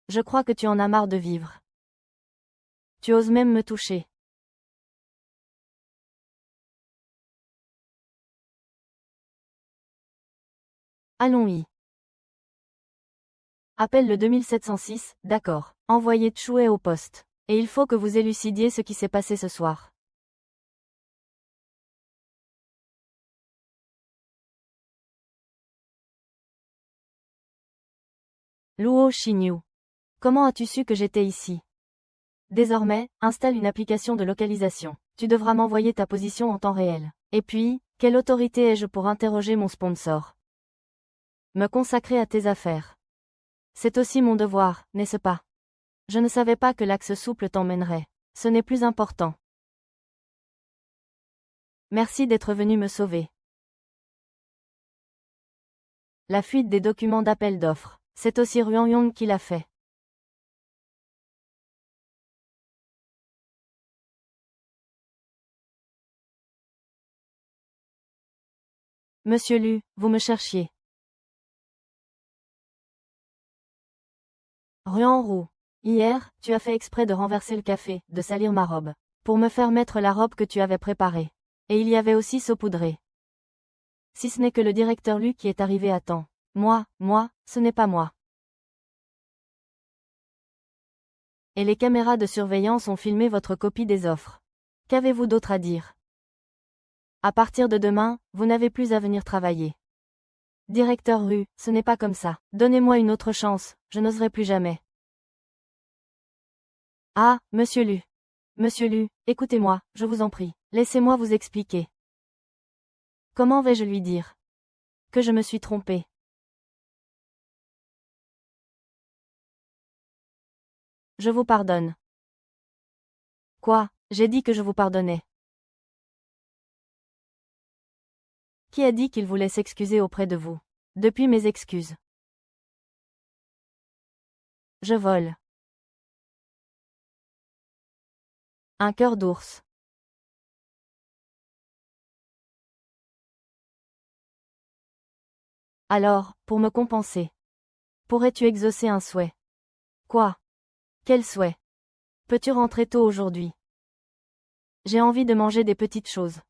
Je crois que tu en as marre de vivre. Tu oses même me toucher. Allons-y. Appelle le 2706, d'accord. Envoyez Tchoué au poste. Et il faut que vous élucidiez ce qui s'est passé ce soir. Luo Xinyu. Comment as-tu su que j'étais ici? Désormais, installe une application de localisation. Tu devras m'envoyer ta position en temps réel. Et puis, quelle autorité ai-je pour interroger mon sponsor? Me consacrer à tes affaires. C'est aussi mon devoir, n'est-ce pas? Je ne savais pas que l'axe souple t'emmènerait. Ce n'est plus important. Merci d'être venu me sauver. La fuite des documents d'appel d'offres. C'est aussi Ruan Yong qui l'a fait. Monsieur Lu, vous me cherchiez. Ruan Roux. Hier, tu as fait exprès de renverser le café, de salir ma robe. Pour me faire mettre la robe que tu avais préparée. Et il y avait aussi saupoudré. Si ce n'est que le directeur Lu qui est arrivé à temps. Moi, ce n'est pas moi. Et les caméras de surveillance ont filmé votre copie des offres. Qu'avez-vous d'autre à dire? À partir de demain, vous n'avez plus à venir travailler. Directeur Ru, ce n'est pas comme ça. Donnez-moi une autre chance, je n'oserai plus jamais. Ah, Monsieur Lu. Monsieur Lu, écoutez-moi, je vous en prie. Laissez-moi vous expliquer. Comment vais-je lui dire? Que je me suis trompée. Je vous pardonne. Quoi? J'ai dit que je vous pardonnais. Qui a dit qu'il voulait s'excuser auprès de vous? Depuis mes excuses. Je vole. Un cœur d'ours. Alors, pour me compenser. Pourrais-tu exaucer un souhait? Quoi? Quel souhait? Peux-tu rentrer tôt aujourd'hui? J'ai envie de manger des petites choses.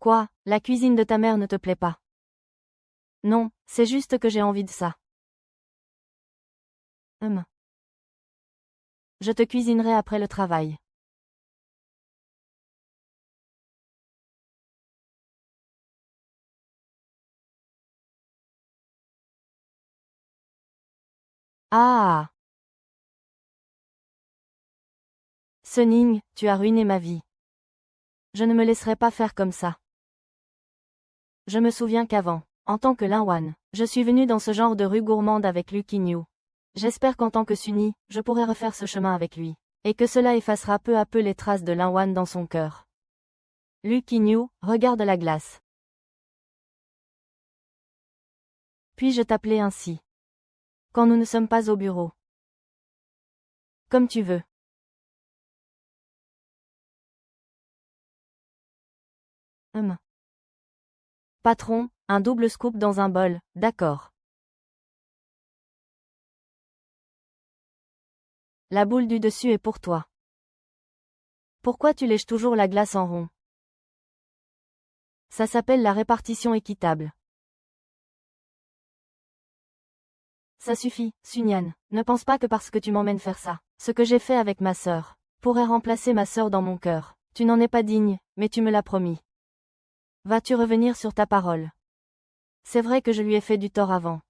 Quoi, la cuisine de ta mère ne te plaît pas? Non, c'est juste que j'ai envie de ça. Je te cuisinerai après le travail. Ah! Suning, tu as ruiné ma vie. Je ne me laisserai pas faire comme ça. Je me souviens qu'avant, en tant que Linwan, je suis venu dans ce genre de rue gourmande avec Lu Qingyu. J'espère qu'en tant que Sunny, je pourrai refaire ce chemin avec lui. Et que cela effacera peu à peu les traces de Linwan dans son cœur. Lu Qingyu, regarde la glace. Puis-je t'appeler ainsi? Quand nous ne sommes pas au bureau. Comme tu veux. Patron, un double scoop dans un bol, d'accord. La boule du dessus est pour toi. Pourquoi tu lèches toujours la glace en rond? Ça s'appelle la répartition équitable. Ça suffit, Sunyan. Ne pense pas que parce que tu m'emmènes faire ça, ce que j'ai fait avec ma sœur, pourrait remplacer ma sœur dans mon cœur. Tu n'en es pas digne, mais tu me l'as promis. Vas-tu revenir sur ta parole? C'est vrai que je lui ai fait du tort avant.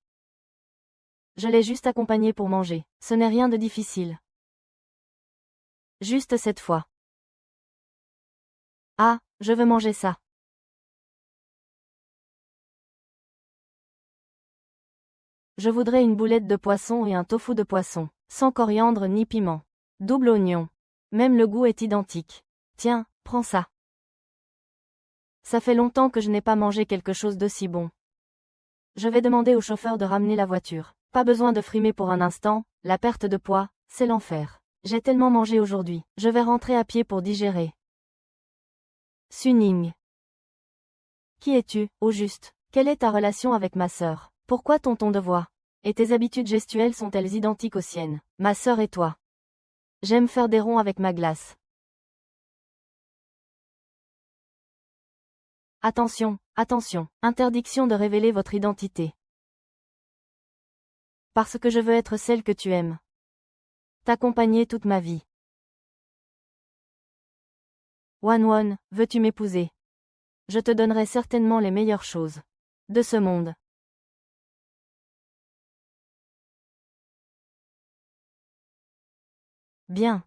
Je l'ai juste accompagné pour manger. Ce n'est rien de difficile. Juste cette fois. Ah, je veux manger ça. Je voudrais une boulette de poisson et un tofu de poisson, sans coriandre ni piment. Double oignon. Même le goût est identique. Tiens, prends ça. Ça fait longtemps que je n'ai pas mangé quelque chose d'aussi bon. Je vais demander au chauffeur de ramener la voiture. Pas besoin de frimer pour un instant, la perte de poids, c'est l'enfer. J'ai tellement mangé aujourd'hui, je vais rentrer à pied pour digérer. Suning. Qui es-tu, au juste? Quelle est ta relation avec ma sœur? Pourquoi ton ton de voix? Et tes habitudes gestuelles sont-elles identiques aux siennes? Ma sœur et toi. J'aime faire des ronds avec ma glace. Attention, attention, interdiction de révéler votre identité. Parce que je veux être celle que tu aimes. T'accompagner toute ma vie. Won, veux-tu m'épouser? Je te donnerai certainement les meilleures choses de ce monde. Bien.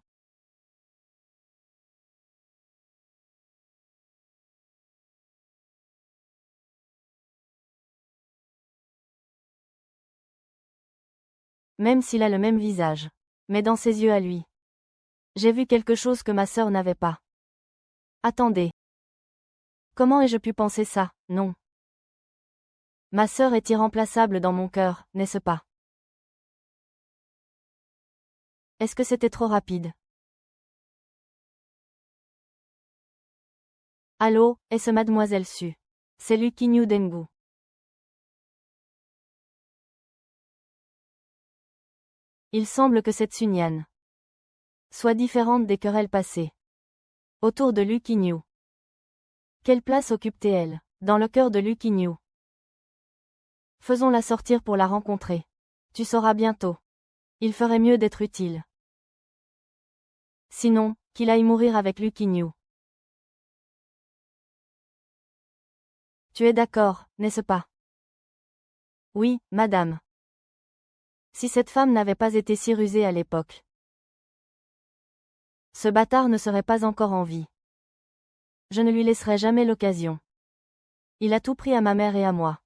Même s'il a le même visage. Mais dans ses yeux à lui. J'ai vu quelque chose que ma sœur n'avait pas. Attendez. Comment ai-je pu penser ça? Non. Ma sœur est irremplaçable dans mon cœur, n'est-ce pas? Est-ce que c'était trop rapide? Allô, est-ce Mademoiselle Su? C'est Lukinyu Dengu. Il semble que cette Sunyan soit différente des querelles passées autour de Lukinyu. Quelle place occupe-t-elle dans le cœur de Lukinyu? Faisons-la sortir pour la rencontrer. Tu sauras bientôt. Il ferait mieux d'être utile. Sinon, qu'il aille mourir avec Lukinyu. Tu es d'accord, n'est-ce pas? Oui, madame. Si cette femme n'avait pas été si rusée à l'époque. Ce bâtard ne serait pas encore en vie. Je ne lui laisserai jamais l'occasion. Il a tout pris à ma mère et à moi.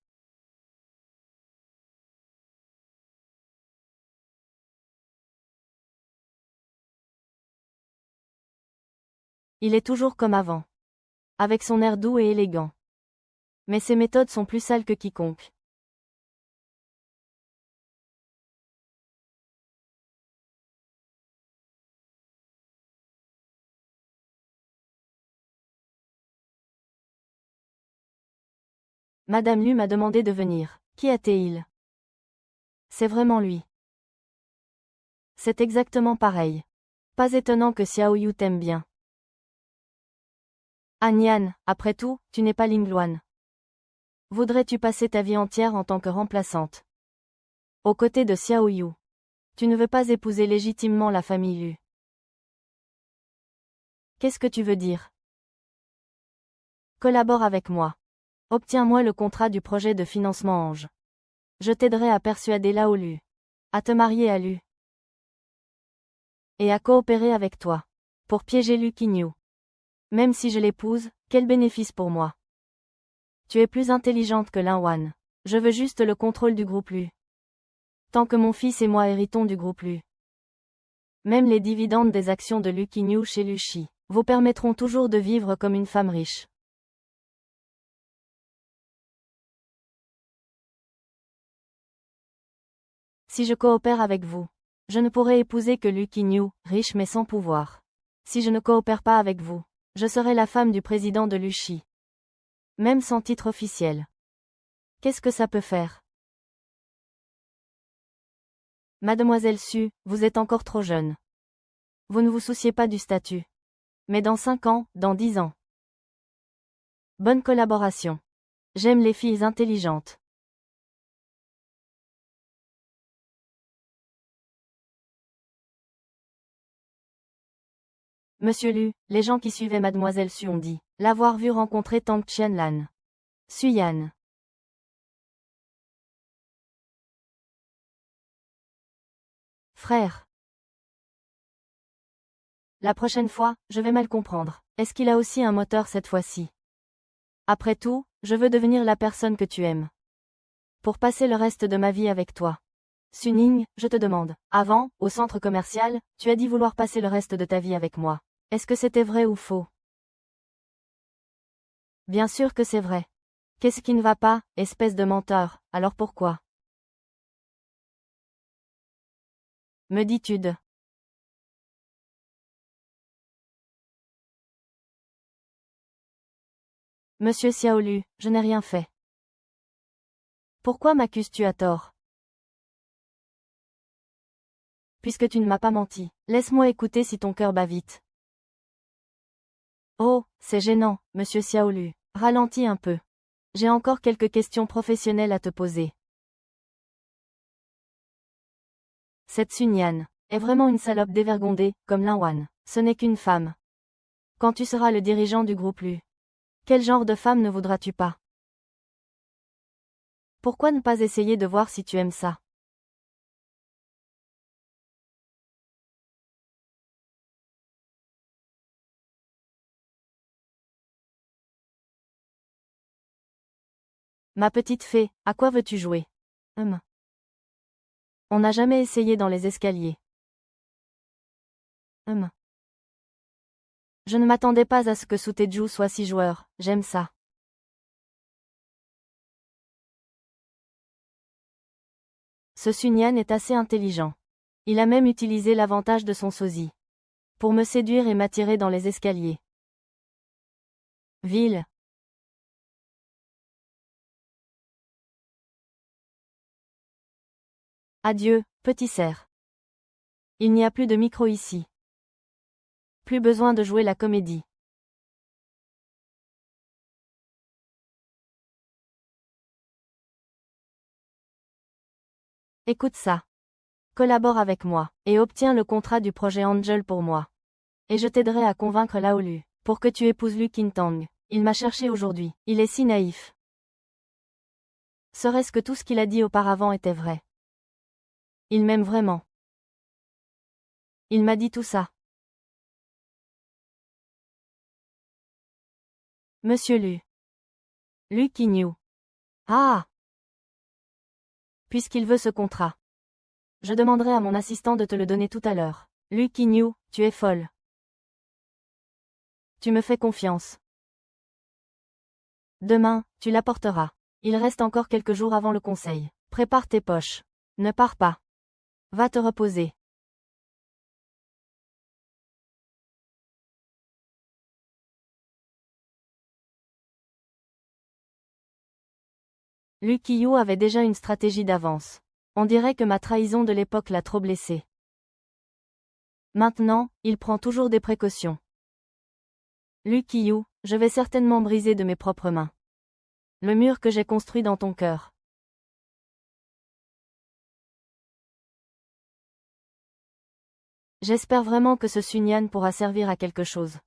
Il est toujours comme avant. Avec son air doux et élégant. Mais ses méthodes sont plus sales que quiconque. Madame Lu m'a demandé de venir. Qui était-il? C'est vraiment lui. C'est exactement pareil. Pas étonnant que Xiao Yu t'aime bien. Nian, après tout, tu n'es pas Lingluan. Voudrais-tu passer ta vie entière en tant que remplaçante aux côtés de Xiao Yu? Tu ne veux pas épouser légitimement la famille Lu. Qu'est-ce que tu veux dire? Collabore avec moi. Obtiens-moi le contrat du projet de financement Ange. Je t'aiderai à persuader Lao Lu à te marier à Lu. Et à coopérer avec toi. Pour piéger Lu Qingyu. Même si je l'épouse, quel bénéfice pour moi? Tu es plus intelligente que Lin Wan. Je veux juste le contrôle du groupe Lu. Tant que mon fils et moi héritons du groupe Lu. Même les dividendes des actions de Lu Qingyu chez Lu Shi vous permettront toujours de vivre comme une femme riche. Si je coopère avec vous, je ne pourrai épouser que Lu Qingyu, riche mais sans pouvoir. Si je ne coopère pas avec vous, je serai la femme du président de Lu Shi. Même sans titre officiel. Qu'est-ce que ça peut faire? Mademoiselle Su, vous êtes encore trop jeune. Vous ne vous souciez pas du statut. Mais dans 5 ans, dans 10 ans. Bonne collaboration. J'aime les filles intelligentes. Monsieur Lu, les gens qui suivaient Mademoiselle Su ont dit l'avoir vu rencontrer Tang Qianlan. Suyan. Frère. La prochaine fois, je vais mal comprendre. Est-ce qu'il a aussi un moteur cette fois-ci? Après tout, je veux devenir la personne que tu aimes. Pour passer le reste de ma vie avec toi. Suning, je te demande. Avant, au centre commercial, tu as dit vouloir passer le reste de ta vie avec moi. Est-ce que c'était vrai ou faux? Bien sûr que c'est vrai. Qu'est-ce qui ne va pas, espèce de menteur, alors pourquoi? Me dis-tu de. Monsieur Xiaolu, je n'ai rien fait. Pourquoi m'accuses-tu à tort? Puisque tu ne m'as pas menti, laisse-moi écouter si ton cœur bat vite. Oh, c'est gênant, monsieur Xiaolu. Ralentis un peu. J'ai encore quelques questions professionnelles à te poser. Cette Sun Yan est vraiment une salope dévergondée, comme Lin Wan. Ce n'est qu'une femme. Quand tu seras le dirigeant du groupe Lu, quel genre de femme ne voudras-tu pas? Pourquoi ne pas essayer de voir si tu aimes ça? Ma petite fée, à quoi veux-tu jouer? On n'a jamais essayé dans les escaliers. Je ne m'attendais pas à ce que Suteju soit 6 joueurs, j'aime ça. Ce Sunyan est assez intelligent. Il a même utilisé l'avantage de son sosie pour me séduire et m'attirer dans les escaliers. Ville. Adieu, petit cerf. Il n'y a plus de micro ici. Plus besoin de jouer la comédie. Écoute ça. Collabore avec moi, et obtiens le contrat du projet Angel pour moi. Et je t'aiderai à convaincre Laolu, pour que tu épouses Lu Qintang. Il m'a cherché aujourd'hui, il est si naïf. Serait-ce que tout ce qu'il a dit auparavant était vrai? Il m'aime vraiment. Il m'a dit tout ça. Monsieur Lu Qingyu. Ah! Puisqu'il veut ce contrat. Je demanderai à mon assistant de te le donner tout à l'heure. Lu Qingyu, tu es folle. Tu me fais confiance. Demain, tu l'apporteras. Il reste encore quelques jours avant le conseil. Prépare tes poches. Ne pars pas. Va te reposer. Lu Qiyu avait déjà une stratégie d'avance. On dirait que ma trahison de l'époque l'a trop blessé. Maintenant, il prend toujours des précautions. Lu Qiyu, je vais certainement briser de mes propres mains le mur que j'ai construit dans ton cœur. J'espère vraiment que ce Sunyan pourra servir à quelque chose.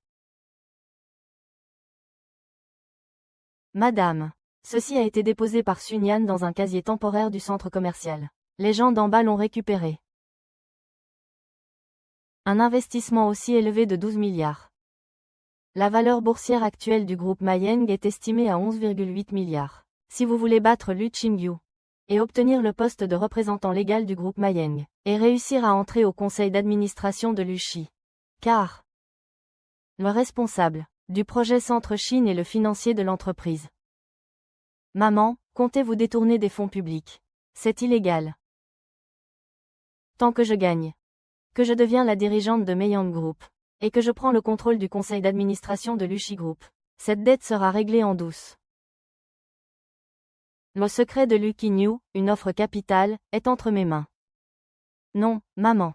Madame, ceci a été déposé par Sunyan dans un casier temporaire du centre commercial. Les gens d'en bas l'ont récupéré. Un investissement aussi élevé de 12 milliards. La valeur boursière actuelle du groupe Mayeng est estimée à 11,8 milliards. Si vous voulez battre Lu Qingyu et obtenir le poste de représentant légal du groupe Mayeng, et réussir à entrer au conseil d'administration de Lushi. Car le responsable du projet Centre Chine est le financier de l'entreprise. Maman, comptez-vous détourner des fonds publics? C'est illégal. Tant que je gagne, que je deviens la dirigeante de Meyang Group, et que je prends le contrôle du conseil d'administration de Lushi Group, cette dette sera réglée en douce. Le secret de Lu Qingyu, une offre capitale, est entre mes mains. Non, maman.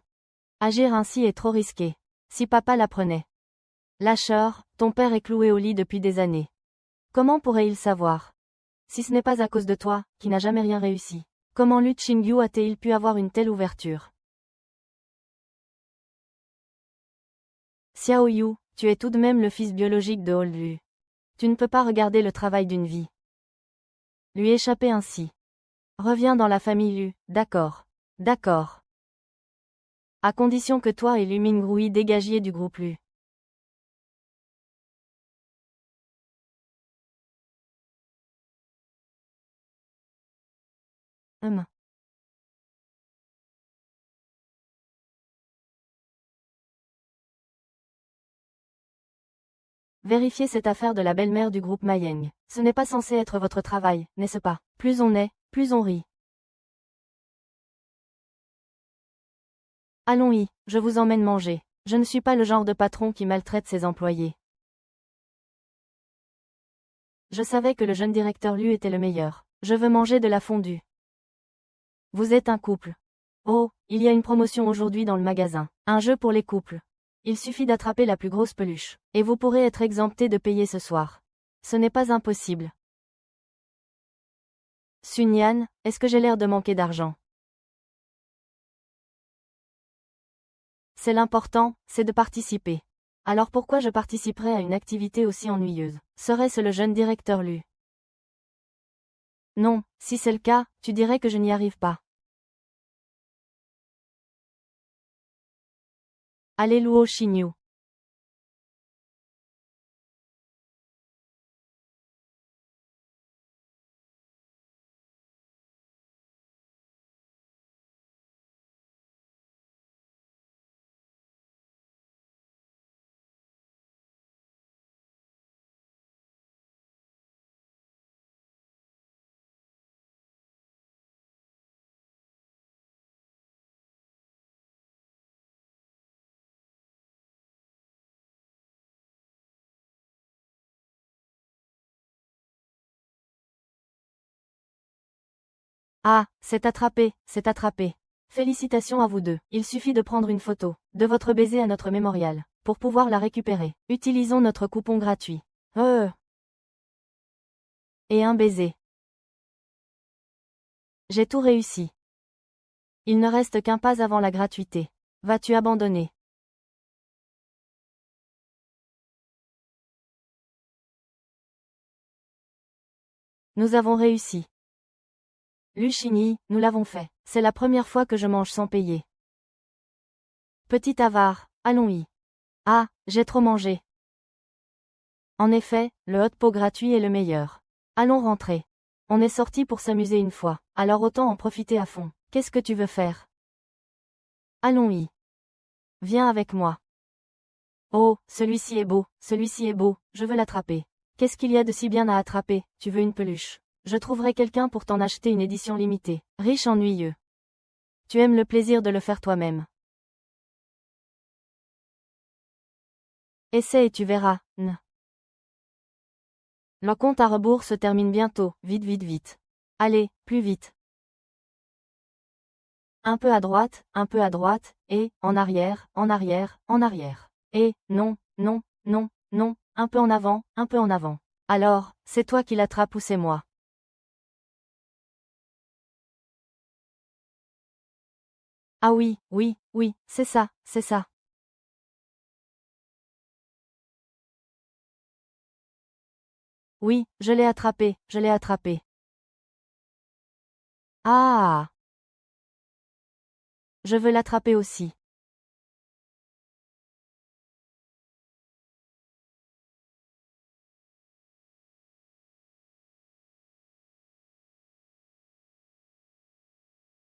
Agir ainsi est trop risqué. Si papa l'apprenait. Lâcheur, ton père est cloué au lit depuis des années. Comment pourrait-il savoir? Si ce n'est pas à cause de toi, qui n'a jamais rien réussi. Comment Lu Qingyu a-t-il pu avoir une telle ouverture? Xiao Yu, tu es tout de même le fils biologique de Old Lu. Tu ne peux pas regarder le travail d'une vie lui échapper ainsi. Reviens dans la famille Lu, d'accord. D'accord. À condition que toi et Lu Mingrui dégagiez du groupe Lu. Vérifiez cette affaire de la belle-mère du groupe Mayeng. Ce n'est pas censé être votre travail, n'est-ce pas? Plus on est, plus on rit. Allons-y, je vous emmène manger. Je ne suis pas le genre de patron qui maltraite ses employés. Je savais que le jeune directeur Lu était le meilleur. Je veux manger de la fondue. Vous êtes un couple. Oh, il y a une promotion aujourd'hui dans le magasin. Un jeu pour les couples. Il suffit d'attraper la plus grosse peluche. Et vous pourrez être exempté de payer ce soir. Ce n'est pas impossible. Sun Yan, est-ce que j'ai l'air de manquer d'argent? C'est l'important, c'est de participer. Alors pourquoi je participerais à une activité aussi ennuyeuse? Serait-ce le jeune directeur Lu? Non, si c'est le cas, tu dirais que je n'y arrive pas. Allez Luo Xingyu. Ah, c'est attrapé, c'est attrapé. Félicitations à vous deux. Il suffit de prendre une photo de votre baiser à notre mémorial pour pouvoir la récupérer. Utilisons notre coupon gratuit. Et un baiser. J'ai tout réussi. Il ne reste qu'un pas avant la gratuité. Vas-tu abandonner? Nous avons réussi. Luchini, nous l'avons fait. C'est la première fois que je mange sans payer. Petit avare, allons-y. Ah, j'ai trop mangé. En effet, le hot pot gratuit est le meilleur. Allons rentrer. On est sorti pour s'amuser une fois, alors autant en profiter à fond. Qu'est-ce que tu veux faire? Allons-y. Viens avec moi. Oh, celui-ci est beau, je veux l'attraper. Qu'est-ce qu'il y a de si bien à attraper? Tu veux une peluche? Je trouverai quelqu'un pour t'en acheter une édition limitée. Riche ennuyeux. Tu aimes le plaisir de le faire toi-même. Essaie et tu verras. Le compte à rebours se termine bientôt. Vite, vite, vite. Allez, plus vite. Un peu à droite, et, en arrière, en arrière, en arrière. Et, non, non, non, non, un peu en avant, un peu en avant. Alors, c'est toi qui l'attrapes ou c'est moi? Ah oui, oui, oui, c'est ça, c'est ça. Oui, je l'ai attrapé, je l'ai attrapé. Ah! Je veux l'attraper aussi.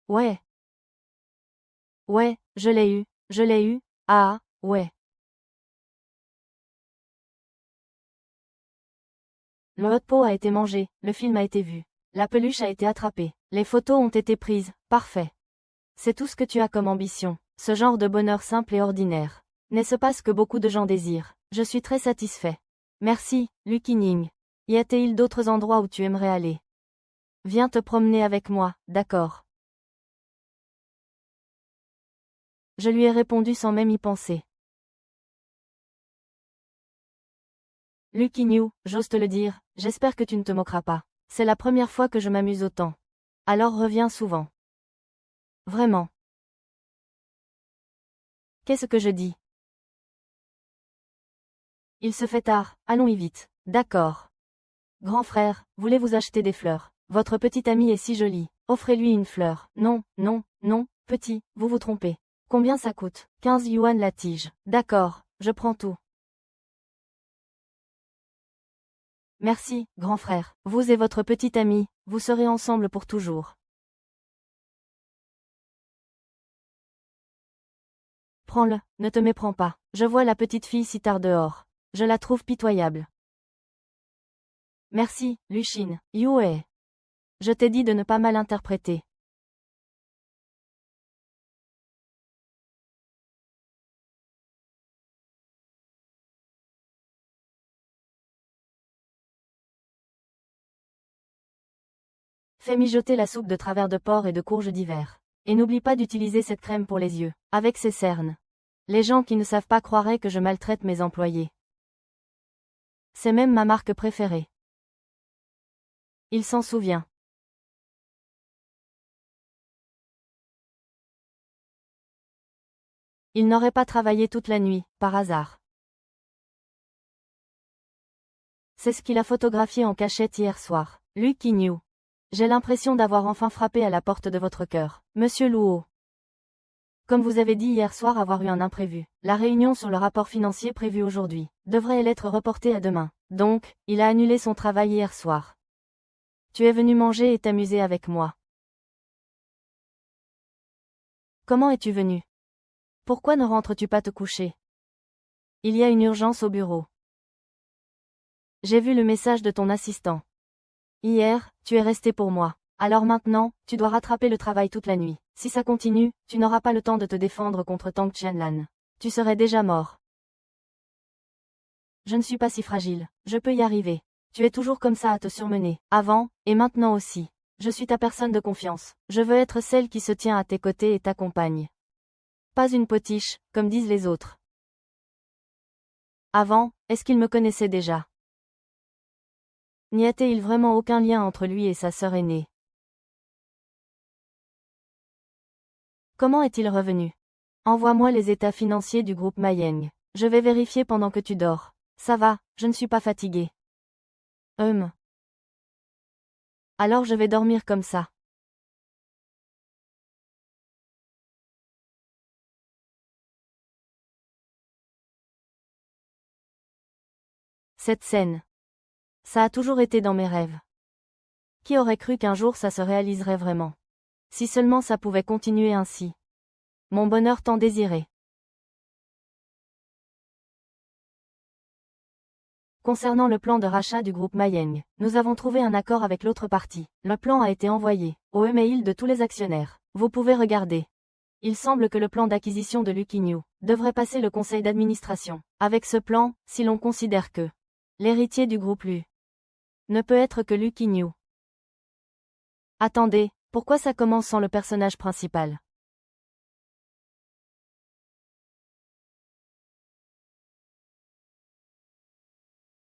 Ouais. Ouais, je l'ai eu, je l'ai eu. Ah, ouais. Le hot pot a été mangé, le film a été vu. La peluche a été attrapée. Les photos ont été prises, parfait. C'est tout ce que tu as comme ambition. Ce genre de bonheur simple et ordinaire. N'est-ce pas ce que beaucoup de gens désirent? Je suis très satisfait. Merci, Lucky Ning. Y a-t-il d'autres endroits où tu aimerais aller? Viens te promener avec moi, d'accord. Je lui ai répondu sans même y penser. Lucky New, j'ose te le dire, j'espère que tu ne te moqueras pas. C'est la première fois que je m'amuse autant. Alors reviens souvent. Vraiment. Qu'est-ce que je dis? Il se fait tard, allons-y vite. D'accord. Grand frère, voulez-vous acheter des fleurs? Votre petite amie est si jolie. Offrez-lui une fleur. Non, non, non, petit, vous vous trompez. Combien ça coûte? 15 yuan la tige. D'accord, je prends tout. Merci, grand frère. Vous et votre petite amie, vous serez ensemble pour toujours. Prends-le, ne te méprends pas. Je vois la petite fille si tard dehors. Je la trouve pitoyable. Merci, Lucine. Yue. Je t'ai dit de ne pas mal interpréter. Fais mijoter la soupe de travers de porc et de courges d'hiver. Et n'oublie pas d'utiliser cette crème pour les yeux, avec ses cernes. Les gens qui ne savent pas croiraient que je maltraite mes employés. C'est même ma marque préférée. Il s'en souvient. Il n'aurait pas travaillé toute la nuit, par hasard. C'est ce qu'il a photographié en cachette hier soir. Lee Ki-nyu. J'ai l'impression d'avoir enfin frappé à la porte de votre cœur, Monsieur Luo. Comme vous avez dit hier soir avoir eu un imprévu, la réunion sur le rapport financier prévue aujourd'hui devrait être reportée à demain. Donc, il a annulé son travail hier soir. Tu es venu manger et t'amuser avec moi. Comment es-tu venu? Pourquoi ne rentres-tu pas te coucher? Il y a une urgence au bureau. J'ai vu le message de ton assistant. Hier, tu es resté pour moi. Alors maintenant, tu dois rattraper le travail toute la nuit. Si ça continue, tu n'auras pas le temps de te défendre contre Tang Qianlan. Tu serais déjà mort. Je ne suis pas si fragile, je peux y arriver. Tu es toujours comme ça à te surmener, avant, et maintenant aussi. Je suis ta personne de confiance. Je veux être celle qui se tient à tes côtés et t'accompagne. Pas une potiche, comme disent les autres. Avant, est-ce qu'il me connaissait déjà? N'y a-t-il vraiment aucun lien entre lui et sa sœur aînée? Comment est-il revenu? Envoie-moi les états financiers du groupe Mayeng. Je vais vérifier pendant que tu dors. Ça va, je ne suis pas fatigué. Alors je vais dormir comme ça. Cette scène. Ça a toujours été dans mes rêves. Qui aurait cru qu'un jour ça se réaliserait vraiment? Si seulement ça pouvait continuer ainsi. Mon bonheur tant désiré. Concernant le plan de rachat du groupe Mayeng, nous avons trouvé un accord avec l'autre partie. Le plan a été envoyé au email de tous les actionnaires. Vous pouvez regarder. Il semble que le plan d'acquisition de Lee Ki-nyu devrait passer le conseil d'administration. Avec ce plan, si l'on considère que l'héritier du groupe Lu ne peut être que Lee Ki-nyu. Attendez, pourquoi ça commence sans le personnage principal?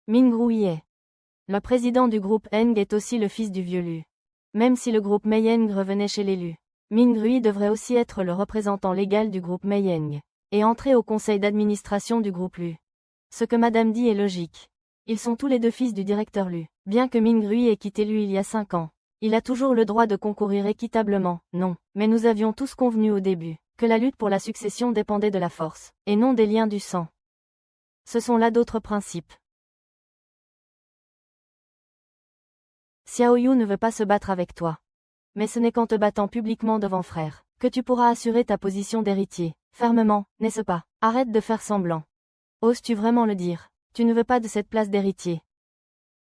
Ming Ruiye. Le président du groupe Eng est aussi le fils du vieux Lu. Même si le groupe Mayeng revenait chez l'élu, Ming Rui devrait aussi être le représentant légal du groupe Mayeng et entrer au conseil d'administration du groupe Lu. Ce que Madame dit est logique. Ils sont tous les deux fils du directeur Lu. Bien que Ming Rui ait quitté Lu il y a 5 ans, il a toujours le droit de concourir équitablement. Non, mais nous avions tous convenu au début que la lutte pour la succession dépendait de la force, et non des liens du sang. Ce sont là d'autres principes. Xiao Yu ne veut pas se battre avec toi. Mais ce n'est qu'en te battant publiquement devant frère que tu pourras assurer ta position d'héritier. Fermement, n'est-ce pas? Arrête de faire semblant. Oses-tu vraiment le dire? Tu ne veux pas de cette place d'héritier.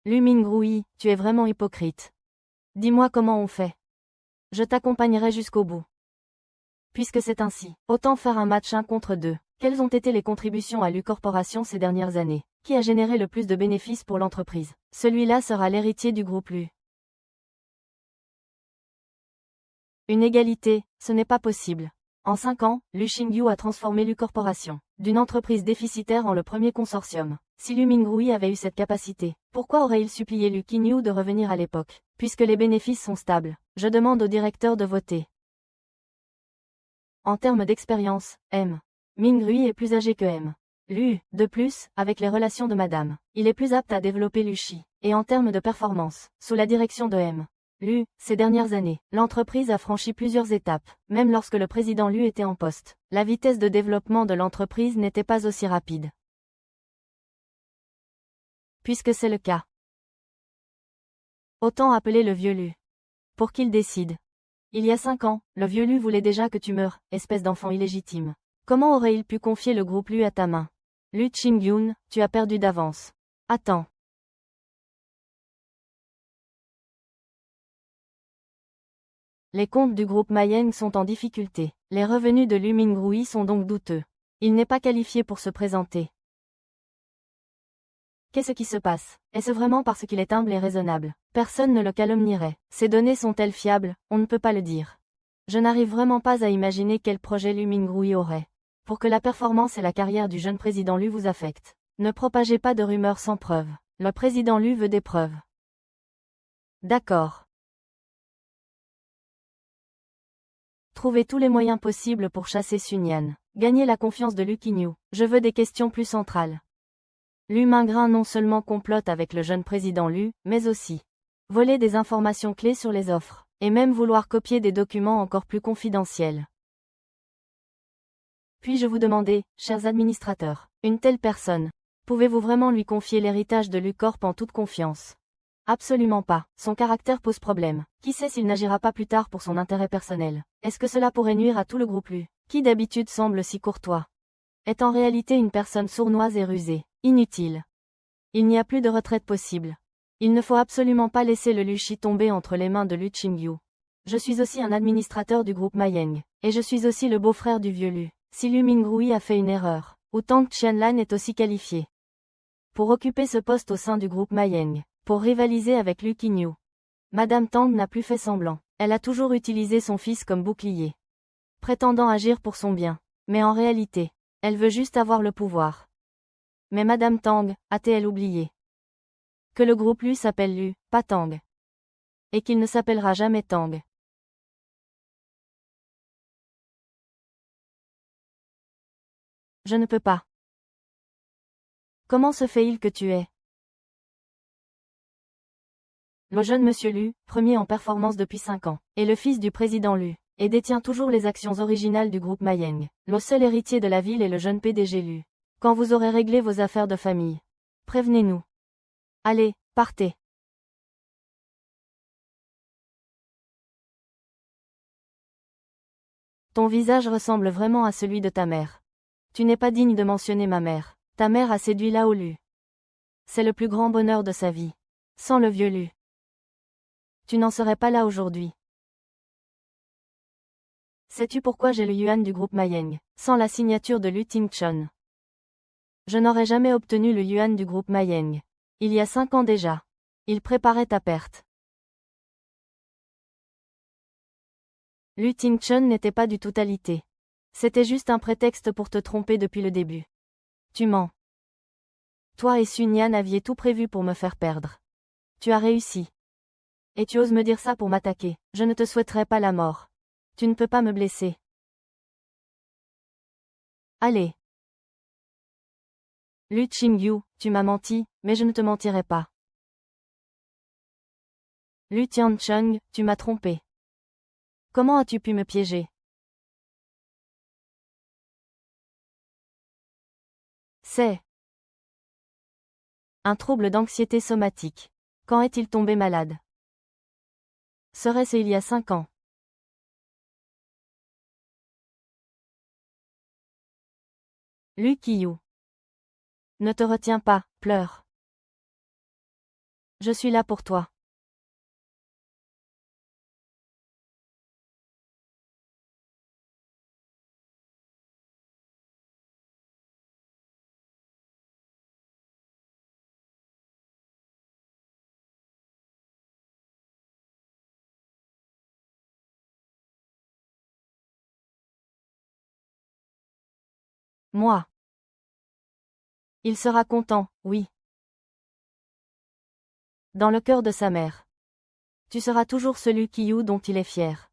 Lu Mingrui, tu es vraiment hypocrite. Dis-moi comment on fait. Je t'accompagnerai jusqu'au bout. Puisque c'est ainsi, autant faire un match 1 contre 2. Quelles ont été les contributions à Lu Corporation ces dernières années? Qui a généré le plus de bénéfices pour l'entreprise? Celui-là sera l'héritier du groupe Lu. Une égalité, ce n'est pas possible. En 5 ans, Lu Xingyu a transformé Lu Corporation d'une entreprise déficitaire en le premier consortium. Si Lu Mingrui avait eu cette capacité, pourquoi aurait-il supplié Lee Ki-nyu de revenir à l'époque? Puisque les bénéfices sont stables, je demande au directeur de voter. En termes d'expérience, Mingrui est plus âgé que Lu. De plus, avec les relations de Madame, il est plus apte à développer Luchi. Et en termes de performance, sous la direction de Lu, ces dernières années, l'entreprise a franchi plusieurs étapes. Même lorsque le président Lu était en poste, la vitesse de développement de l'entreprise n'était pas aussi rapide. Puisque c'est le cas, autant appeler le vieux Lu. Pour qu'il décide. Il y a 5 ans, le vieux Lu voulait déjà que tu meures, espèce d'enfant illégitime. Comment aurait-il pu confier le groupe Lu à ta main? Lu Qingyun, tu as perdu d'avance. Attends. Les comptes du groupe Mayeng sont en difficulté. Les revenus de Lu Mingrui sont donc douteux. Il n'est pas qualifié pour se présenter. Qu'est-ce qui se passe? Est-ce vraiment parce qu'il est humble et raisonnable? Personne ne le calomnierait. Ces données sont-elles fiables? On ne peut pas le dire. Je n'arrive vraiment pas à imaginer quel projet Lu Mingrui aurait. Pour que la performance et la carrière du jeune président Lu vous affectent, ne propagez pas de rumeurs sans preuve. Le président Lu veut des preuves. D'accord. Trouvez tous les moyens possibles pour chasser Sun Yan. Gagnez la confiance de Lu Qingyu. Je veux des questions plus centrales. Lu Mingrin non seulement complote avec le jeune président Lu, mais aussi voler des informations clés sur les offres, et même vouloir copier des documents encore plus confidentiels. Puis-je vous demander, chers administrateurs, une telle personne, pouvez-vous vraiment lui confier l'héritage de Lu Corp en toute confiance? Absolument pas, son caractère pose problème. Qui sait s'il n'agira pas plus tard pour son intérêt personnel? Est-ce que cela pourrait nuire à tout le groupe Lu, qui d'habitude semble si courtois, est en réalité une personne sournoise et rusée, inutile. Il n'y a plus de retraite possible. Il ne faut absolument pas laisser le Luchi tomber entre les mains de Lu Qingyu. Je suis aussi un administrateur du groupe Mayeng, et je suis aussi le beau-frère du vieux Lu. Si Lu Mingrui a fait une erreur, ou Tang Qianlan est aussi qualifié pour occuper ce poste au sein du groupe Mayeng, pour rivaliser avec Lu Qingyu. Madame Tang n'a plus fait semblant. Elle a toujours utilisé son fils comme bouclier, prétendant agir pour son bien. Mais en réalité, elle veut juste avoir le pouvoir. Mais Madame Tang, a-t-elle oublié que le groupe Lu s'appelle Lu, pas Tang, et qu'il ne s'appellera jamais Tang? Je ne peux pas. Comment se fait-il que tu es le jeune monsieur Lu, premier en performance depuis 5 ans, est le fils du président Lu, et détient toujours les actions originales du groupe Mayeng. Le seul héritier de la ville est le jeune PDG Lu. Quand vous aurez réglé vos affaires de famille, prévenez-nous. Allez, partez. Ton visage ressemble vraiment à celui de ta mère. Tu n'es pas digne de mentionner ma mère. Ta mère a séduit Lao Lu. C'est le plus grand bonheur de sa vie. Sans le vieux Lu, tu n'en serais pas là aujourd'hui. Sais-tu pourquoi j'ai le yuan du groupe Mayeng, sans la signature de Lu Tingchun? Je n'aurais jamais obtenu le yuan du groupe Mayeng. Il y a 5 ans déjà. Il préparait ta perte. Lu Tingchun n'était pas du tout alité. C'était juste un prétexte pour te tromper depuis le début. Tu mens. Toi et Sun Yan aviez tout prévu pour me faire perdre. Tu as réussi. Et tu oses me dire ça pour m'attaquer. Je ne te souhaiterais pas la mort. Tu ne peux pas me blesser. Allez. Lu Qingyu, tu m'as menti, mais je ne te mentirai pas. Lu Tiancheng, tu m'as trompé. Comment as-tu pu me piéger? C'est un trouble d'anxiété somatique. Quand est-il tombé malade? Serait-ce il y a 5 ans? Lu Qiyu. Ne te retiens pas, pleure. Je suis là pour toi. Moi. Il sera content, oui. Dans le cœur de sa mère. Tu seras toujours celui Qiyu dont il est fier.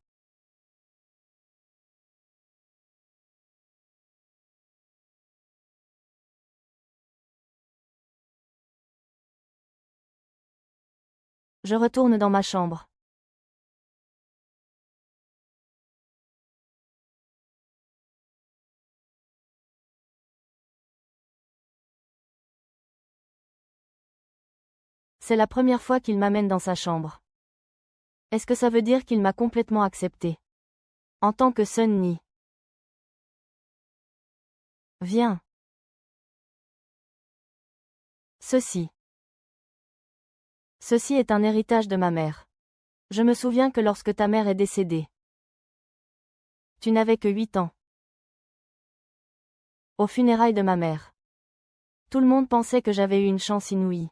Je retourne dans ma chambre. C'est la première fois qu'il m'amène dans sa chambre. Est-ce que ça veut dire qu'il m'a complètement accepté? En tant que Sun Ni. Viens. Ceci. Ceci est un héritage de ma mère. Je me souviens que lorsque ta mère est décédée, tu n'avais que 8 ans. Aux funérailles de ma mère. Tout le monde pensait que j'avais eu une chance inouïe.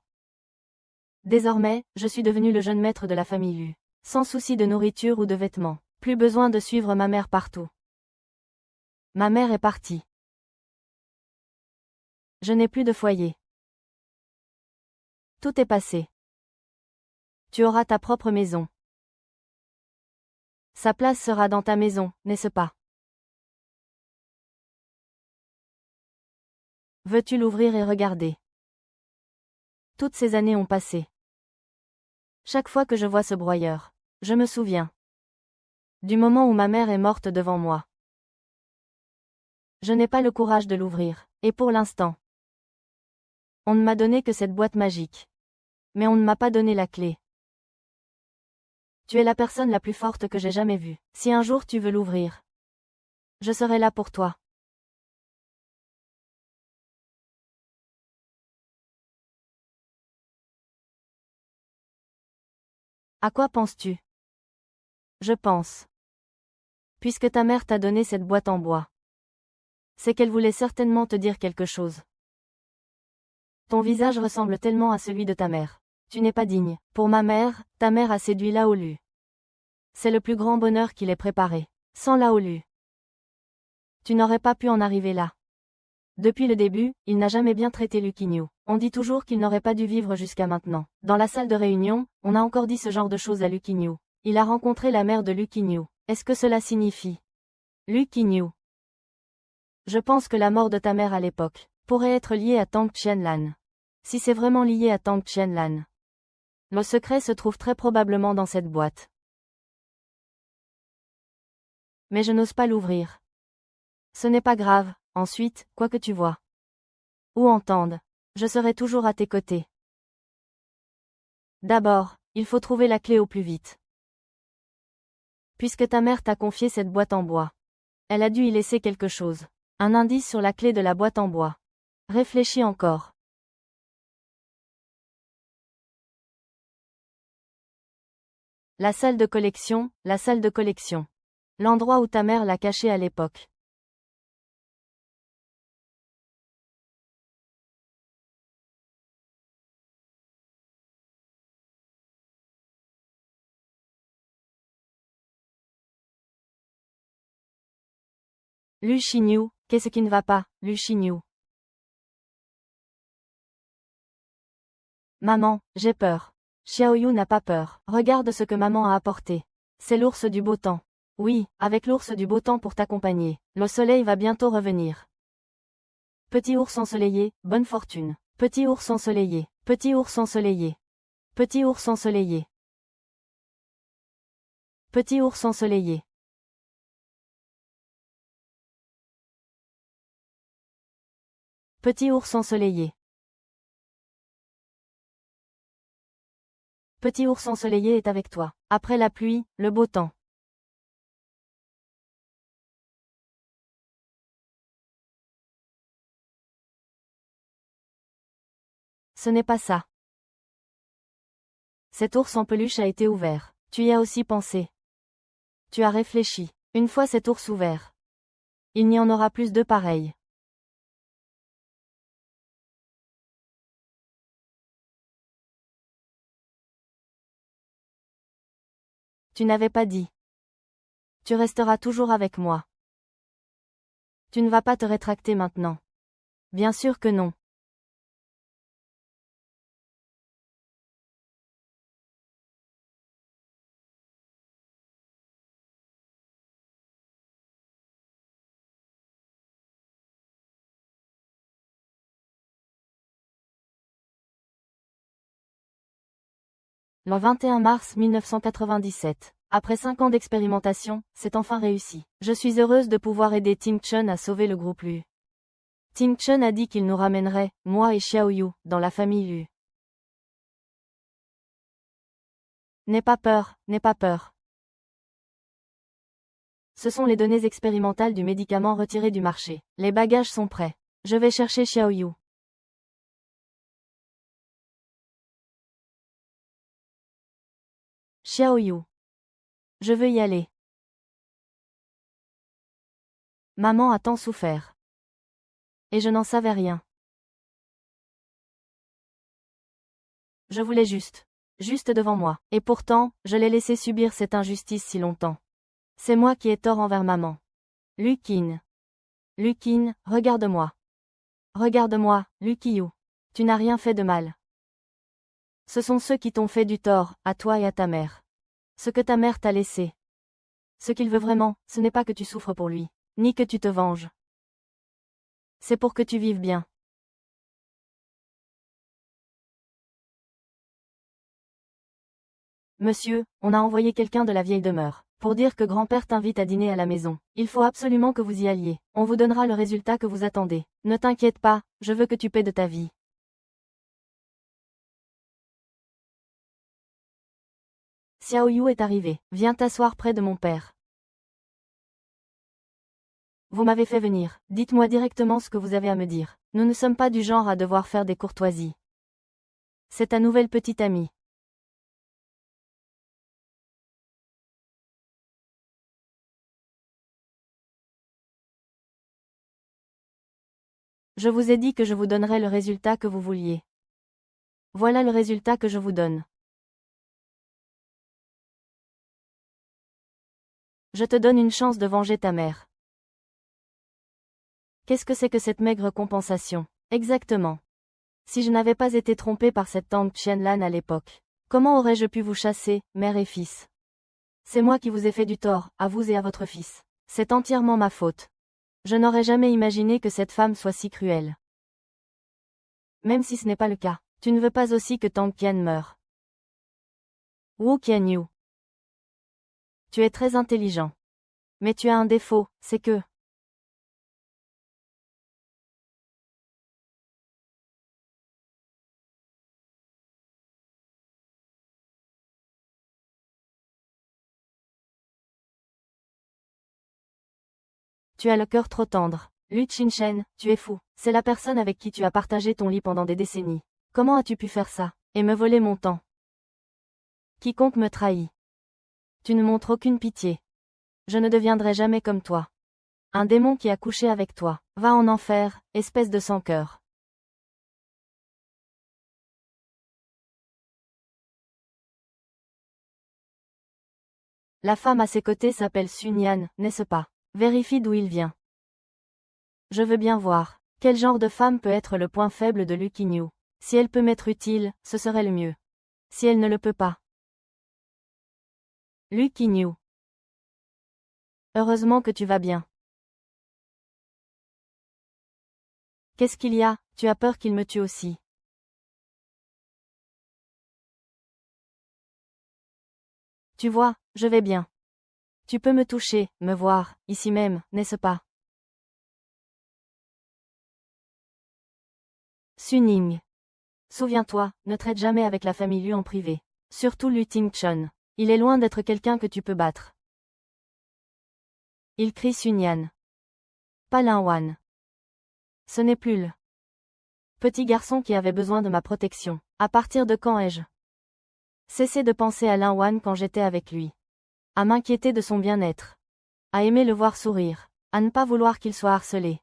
Désormais, je suis devenu le jeune maître de la famille Lu. Sans souci de nourriture ou de vêtements. Plus besoin de suivre ma mère partout. Ma mère est partie. Je n'ai plus de foyer. Tout est passé. Tu auras ta propre maison. Sa place sera dans ta maison, n'est-ce pas? Veux-tu l'ouvrir et regarder? Toutes ces années ont passé. Chaque fois que je vois ce broyeur, je me souviens du moment où ma mère est morte devant moi. Je n'ai pas le courage de l'ouvrir, et pour l'instant, on ne m'a donné que cette boîte magique. Mais on ne m'a pas donné la clé. Tu es la personne la plus forte que j'ai jamais vue. Si un jour tu veux l'ouvrir, je serai là pour toi. À quoi penses-tu? Je pense. Puisque ta mère t'a donné cette boîte en bois, c'est qu'elle voulait certainement te dire quelque chose. Ton visage ressemble tellement à celui de ta mère. Tu n'es pas digne. Pour ma mère, ta mère a séduit Laolu. C'est le plus grand bonheur qu'il ait préparé. Sans Laolu, tu n'aurais pas pu en arriver là. Depuis le début, il n'a jamais bien traité Luquinho. On dit toujours qu'il n'aurait pas dû vivre jusqu'à maintenant. Dans la salle de réunion, on a encore dit ce genre de choses à Luquinho. Il a rencontré la mère de Luquinho. Est-ce que cela signifie? Luquinho. Je pense que la mort de ta mère à l'époque pourrait être liée à Tang Qianlan. Si c'est vraiment lié à Tang Qianlan, le secret se trouve très probablement dans cette boîte. Mais je n'ose pas l'ouvrir. Ce n'est pas grave, ensuite, quoi que tu vois ou entende, je serai toujours à tes côtés. D'abord, il faut trouver la clé au plus vite. Puisque ta mère t'a confié cette boîte en bois, elle a dû y laisser quelque chose. Un indice sur la clé de la boîte en bois. Réfléchis encore. La salle de collection, la salle de collection. L'endroit où ta mère l'a caché à l'époque. Lu Xinyu, qu'est-ce qui ne va pas, Lu Xinyu? Maman, j'ai peur. Xiaoyu n'a pas peur. Regarde ce que maman a apporté. C'est l'ours du beau temps. Oui, avec l'ours du beau temps pour t'accompagner. Le soleil va bientôt revenir. Petit ours ensoleillé, bonne fortune. Petit ours ensoleillé, petit ours ensoleillé. Petit ours ensoleillé. Petit ours ensoleillé. Petit ours ensoleillé. Petit ours ensoleillé est avec toi. Après la pluie, le beau temps. Ce n'est pas ça. Cet ours en peluche a été ouvert. Tu y as aussi pensé. Tu as réfléchi. Une fois cet ours ouvert, il n'y en aura plus de pareils. Tu n'avais pas dit. Tu resteras toujours avec moi. Tu ne vas pas te rétracter maintenant. Bien sûr que non. Le 21 mars 1997. Après 5 ans d'expérimentation, c'est enfin réussi. Je suis heureuse de pouvoir aider Ting Chun à sauver le groupe Lu. Ting Chun a dit qu'il nous ramènerait, moi et Xiaoyu, dans la famille Lu. N'aie pas peur, n'aie pas peur. Ce sont les données expérimentales du médicament retiré du marché. Les bagages sont prêts. Je vais chercher Xiaoyu. Xiaoyu. Je veux y aller. Maman a tant souffert. Et je n'en savais rien. Je voulais juste devant moi. Et pourtant, je l'ai laissé subir cette injustice si longtemps. C'est moi qui ai tort envers maman. Lukin. Lukin, regarde-moi. Regarde-moi, Lukiyu. Tu n'as rien fait de mal. Ce sont ceux qui t'ont fait du tort, à toi et à ta mère. Ce que ta mère t'a laissé. Ce qu'il veut vraiment, ce n'est pas que tu souffres pour lui, ni que tu te venges. C'est pour que tu vives bien. Monsieur, on a envoyé quelqu'un de la vieille demeure, pour dire que grand-père t'invite à dîner à la maison. Il faut absolument que vous y alliez. On vous donnera le résultat que vous attendez. Ne t'inquiète pas, je veux que tu paies de ta vie. Xiaoyu est arrivé. Viens t'asseoir près de mon père. Vous m'avez fait venir. Dites-moi directement ce que vous avez à me dire. Nous ne sommes pas du genre à devoir faire des courtoisies. C'est ta nouvelle petite amie. Je vous ai dit que je vous donnerais le résultat que vous vouliez. Voilà le résultat que je vous donne. Je te donne une chance de venger ta mère. Qu'est-ce que c'est que cette maigre compensation? Exactement. Si je n'avais pas été trompé par cette tante Qianlan à l'époque, comment aurais-je pu vous chasser, mère et fils? C'est moi qui vous ai fait du tort, à vous et à votre fils. C'est entièrement ma faute. Je n'aurais jamais imaginé que cette femme soit si cruelle. Même si ce n'est pas le cas, tu ne veux pas aussi que tante Qian meure. Wu Qianyu. Tu es très intelligent. Mais tu as un défaut, c'est que... Tu as le cœur trop tendre. Lu Qinshen, tu es fou. C'est la personne avec qui tu as partagé ton lit pendant des décennies. Comment as-tu pu faire ça? Et me voler mon temps? Quiconque me trahit. Tu ne montres aucune pitié. Je ne deviendrai jamais comme toi. Un démon qui a couché avec toi. Va en enfer, espèce de sans-cœur. La femme à ses côtés s'appelle Sun Yan, n'est-ce pas? Vérifie d'où il vient. Je veux bien voir. Quel genre de femme peut être le point faible de Lu Qinyu? Si elle peut m'être utile, ce serait le mieux. Si elle ne le peut pas. Lu Qinyu. Heureusement que tu vas bien. Qu'est-ce qu'il y a? Tu as peur qu'il me tue aussi? Tu vois, je vais bien. Tu peux me toucher, me voir, ici même, n'est-ce pas? Suning. Souviens-toi, ne traite jamais avec la famille Lu en privé. Surtout Lu Tingchun. Il est loin d'être quelqu'un que tu peux battre. Il crie Sun Yan. Pas Lin Wan. Ce n'est plus le petit garçon qui avait besoin de ma protection. À partir de quand ai-je cessé de penser à Lin Wan quand j'étais avec lui? À m'inquiéter de son bien-être. À aimer le voir sourire. À ne pas vouloir qu'il soit harcelé.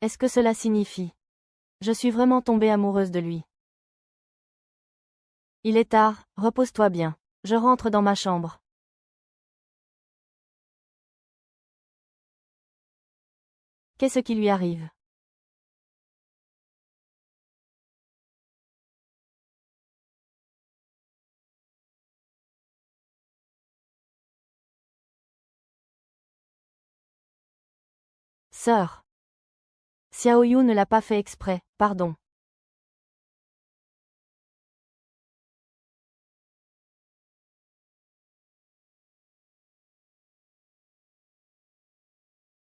Est-ce que cela signifie? Je suis vraiment tombée amoureuse de lui. Il est tard, repose-toi bien. Je rentre dans ma chambre. Qu'est-ce qui lui arrive? Sœur. Xiaoyu ne l'a pas fait exprès, pardon.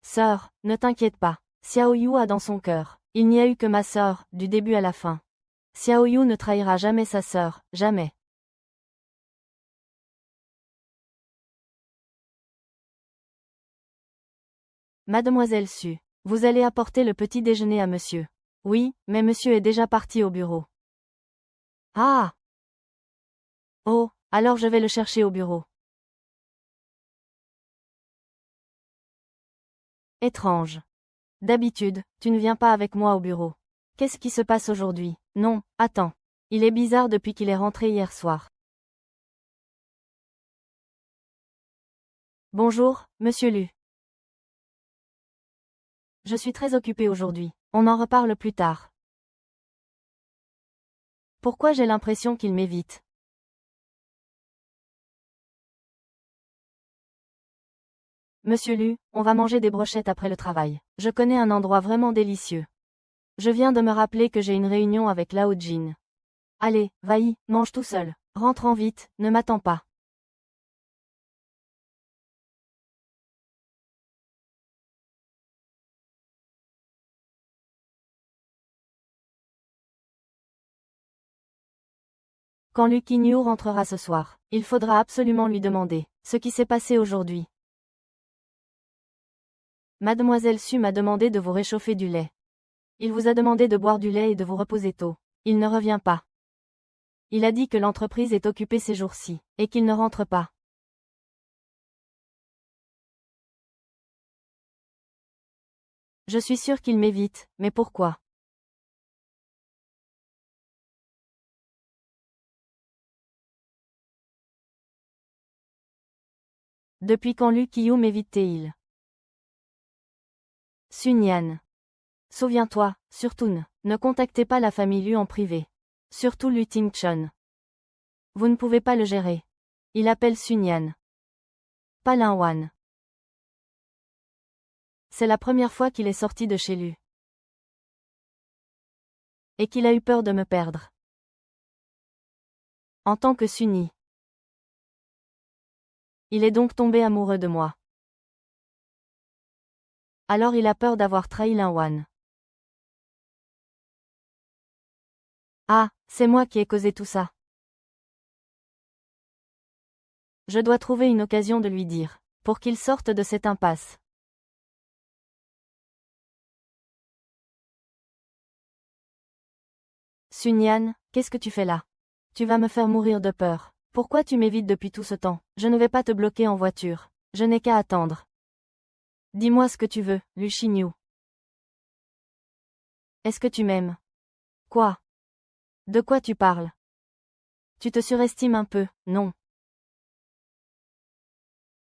Sœur, ne t'inquiète pas. Xiaoyu a dans son cœur. Il n'y a eu que ma sœur, du début à la fin. Xiaoyu ne trahira jamais sa sœur, jamais. Mademoiselle Su, vous allez apporter le petit déjeuner à monsieur. Oui, mais monsieur est déjà parti au bureau. Ah! Oh, alors je vais le chercher au bureau. Étrange. D'habitude, tu ne viens pas avec moi au bureau. Qu'est-ce qui se passe aujourd'hui? Non, attends. Il est bizarre depuis qu'il est rentré hier soir. Bonjour, monsieur Lu. Je suis très occupé aujourd'hui. On en reparle plus tard. Pourquoi j'ai l'impression qu'il m'évite? Monsieur Lu, on va manger des brochettes après le travail. Je connais un endroit vraiment délicieux. Je viens de me rappeler que j'ai une réunion avec Lao Jin. Allez, vas-y, mange tout seul. Rentrant vite, ne m'attends pas. Quand Lu Qingyu rentrera ce soir, il faudra absolument lui demander ce qui s'est passé aujourd'hui. Mademoiselle Su m'a demandé de vous réchauffer du lait. Il vous a demandé de boire du lait et de vous reposer tôt. Il ne revient pas. Il a dit que l'entreprise est occupée ces jours-ci, et qu'il ne rentre pas. Je suis sûre qu'il m'évite, mais pourquoi? Depuis quand Lu Qiyu m'évite-t-il? Sun-Yan. Souviens-toi, surtout ne contactez pas la famille Lu en privé. Surtout Lu Ting-chun. Vous ne pouvez pas le gérer. Il appelle Sun-Yan. Pas Lin-Wan. C'est la première fois qu'il est sorti de chez Lu. Et qu'il a eu peur de me perdre. En tant que Sunny. Il est donc tombé amoureux de moi. Alors il a peur d'avoir trahi Lin-Wan. Ah, c'est moi qui ai causé tout ça. Je dois trouver une occasion de lui dire, pour qu'il sorte de cette impasse. Sun-Yan, qu'est-ce que tu fais là? Tu vas me faire mourir de peur. Pourquoi tu m'évites depuis tout ce temps? Je ne vais pas te bloquer en voiture. Je n'ai qu'à attendre. Dis-moi ce que tu veux, Lu Xingyu. Est-ce que tu m'aimes? Quoi? De quoi tu parles? Tu te surestimes un peu, non?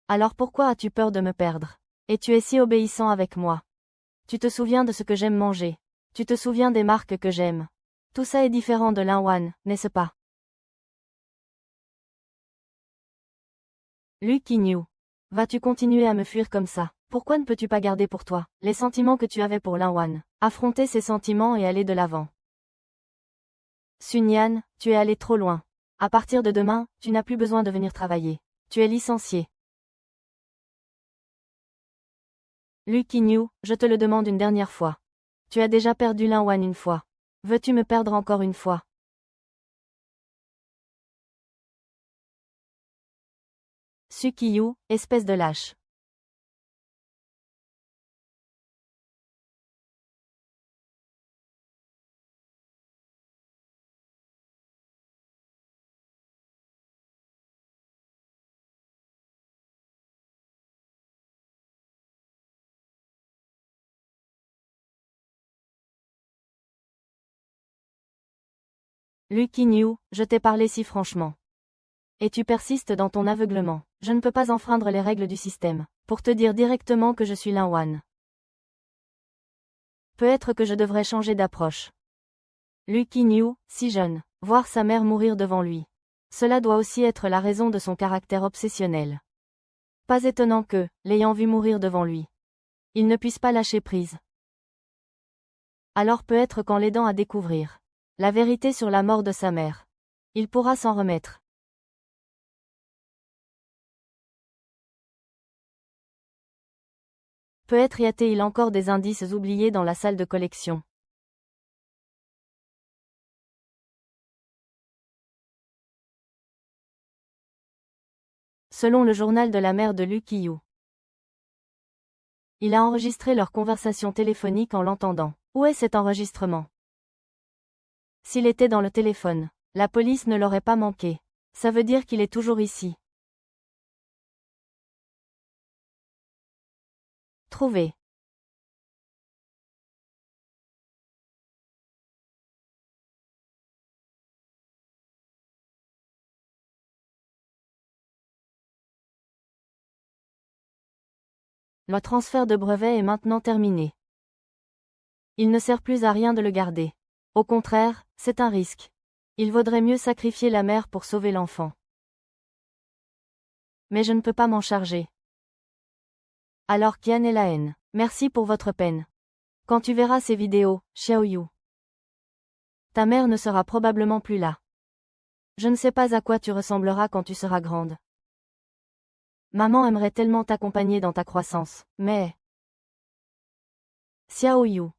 Alors pourquoi as-tu peur de me perdre? Et tu es si obéissant avec moi. Tu te souviens de ce que j'aime manger. Tu te souviens des marques que j'aime. Tout ça est différent de Lin-Wan, n'est-ce pas? Lu Qingyu. Vas-tu continuer à me fuir comme ça? Pourquoi ne peux-tu pas garder pour toi les sentiments que tu avais pour Lin-Wan? Affronter ces sentiments et aller de l'avant. Sun-Yan, tu es allé trop loin. À partir de demain, tu n'as plus besoin de venir travailler. Tu es licencié. Lu Qingyu, je te le demande une dernière fois. Tu as déjà perdu Lin-Wan une fois. Veux-tu me perdre encore une fois? Su Qiyu, espèce de lâche. Lu Qingyu, je t'ai parlé si franchement. Et tu persistes dans ton aveuglement. Je ne peux pas enfreindre les règles du système, pour te dire directement que je suis Lin-Wan. Peut-être que je devrais changer d'approche. Lu Qingyu, si jeune, voir sa mère mourir devant lui. Cela doit aussi être la raison de son caractère obsessionnel. Pas étonnant que, l'ayant vu mourir devant lui, il ne puisse pas lâcher prise. Alors peut-être qu'en l'aidant à découvrir la vérité sur la mort de sa mère, il pourra s'en remettre. Peut-être y a-t-il encore des indices oubliés dans la salle de collection. Selon le journal de la mère de Lu Qiyu, il a enregistré leur conversation téléphonique en l'entendant. Où est cet enregistrement? S'il était dans le téléphone, la police ne l'aurait pas manqué. Ça veut dire qu'il est toujours ici. Trouvé. Le transfert de brevet est maintenant terminé. Il ne sert plus à rien de le garder. Au contraire, c'est un risque. Il vaudrait mieux sacrifier la mère pour sauver l'enfant. Mais je ne peux pas m'en charger. Alors Qian et la haine. Merci pour votre peine. Quand tu verras ces vidéos, Xiaoyu, ta mère ne sera probablement plus là. Je ne sais pas à quoi tu ressembleras quand tu seras grande. Maman aimerait tellement t'accompagner dans ta croissance, mais... Xiaoyu.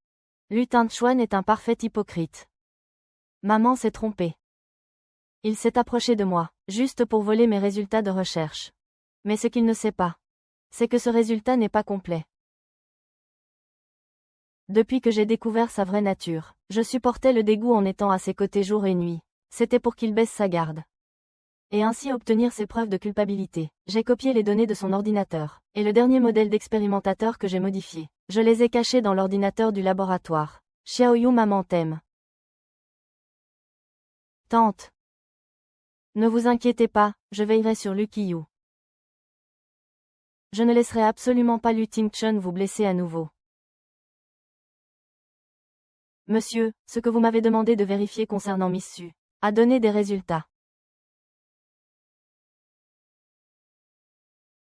Lu Tinchuan est un parfait hypocrite. Maman s'est trompée. Il s'est approché de moi, juste pour voler mes résultats de recherche. Mais ce qu'il ne sait pas, c'est que ce résultat n'est pas complet. Depuis que j'ai découvert sa vraie nature, je supportais le dégoût en étant à ses côtés jour et nuit. C'était pour qu'il baisse sa garde. Et ainsi obtenir ses preuves de culpabilité. J'ai copié les données de son ordinateur, et le dernier modèle d'expérimentateur que j'ai modifié. Je les ai cachés dans l'ordinateur du laboratoire. Xiaoyu, maman t'aime. Tante. Ne vous inquiétez pas, je veillerai sur Lu Qiyu. Je ne laisserai absolument pas Lu Tingchun vous blesser à nouveau. Monsieur, ce que vous m'avez demandé de vérifier concernant Miss Su a donné des résultats.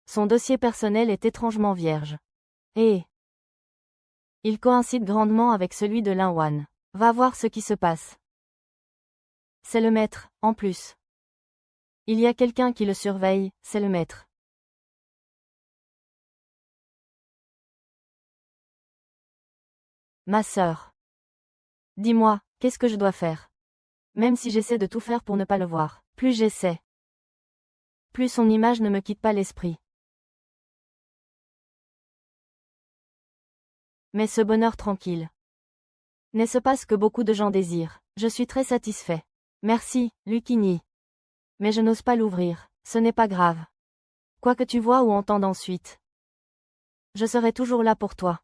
Son dossier personnel est étrangement vierge. Et il coïncide grandement avec celui de Lin Wan. Va voir ce qui se passe. C'est le maître, en plus. Il y a quelqu'un qui le surveille, c'est le maître. Ma sœur. Dis-moi, qu'est-ce que je dois faire? Même si j'essaie de tout faire pour ne pas le voir, plus j'essaie, plus son image ne me quitte pas l'esprit. Mais ce bonheur tranquille, n'est-ce pas ce que beaucoup de gens désirent? Je suis très satisfait. Merci, Lucini. Mais je n'ose pas l'ouvrir, ce n'est pas grave. Quoi que tu vois ou entendes ensuite, je serai toujours là pour toi.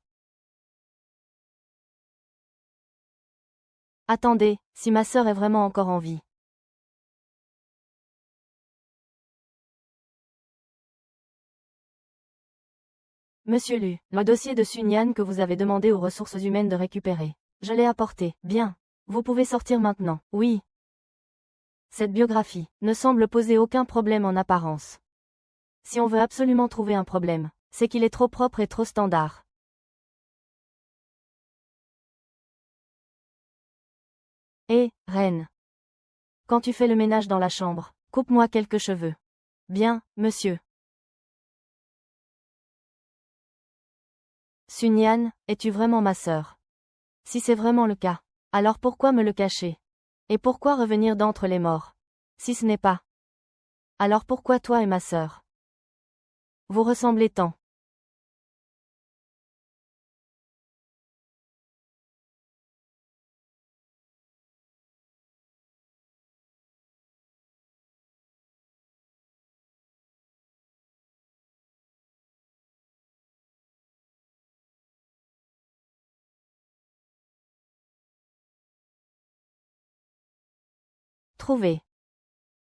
Attendez, si ma sœur est vraiment encore en vie. Monsieur Lu, le dossier de Sunyan que vous avez demandé aux ressources humaines de récupérer. Je l'ai apporté. Bien. Vous pouvez sortir maintenant. Oui. Cette biographie ne semble poser aucun problème en apparence. Si on veut absolument trouver un problème, c'est qu'il est trop propre et trop standard. Hé, reine. Quand tu fais le ménage dans la chambre, coupe-moi quelques cheveux. Bien, monsieur. Sunyan, es-tu vraiment ma sœur? Si c'est vraiment le cas, alors pourquoi me le cacher? Et pourquoi revenir d'entre les morts? Si ce n'est pas, alors pourquoi toi et ma sœur? Vous ressemblez tant. Trouvé.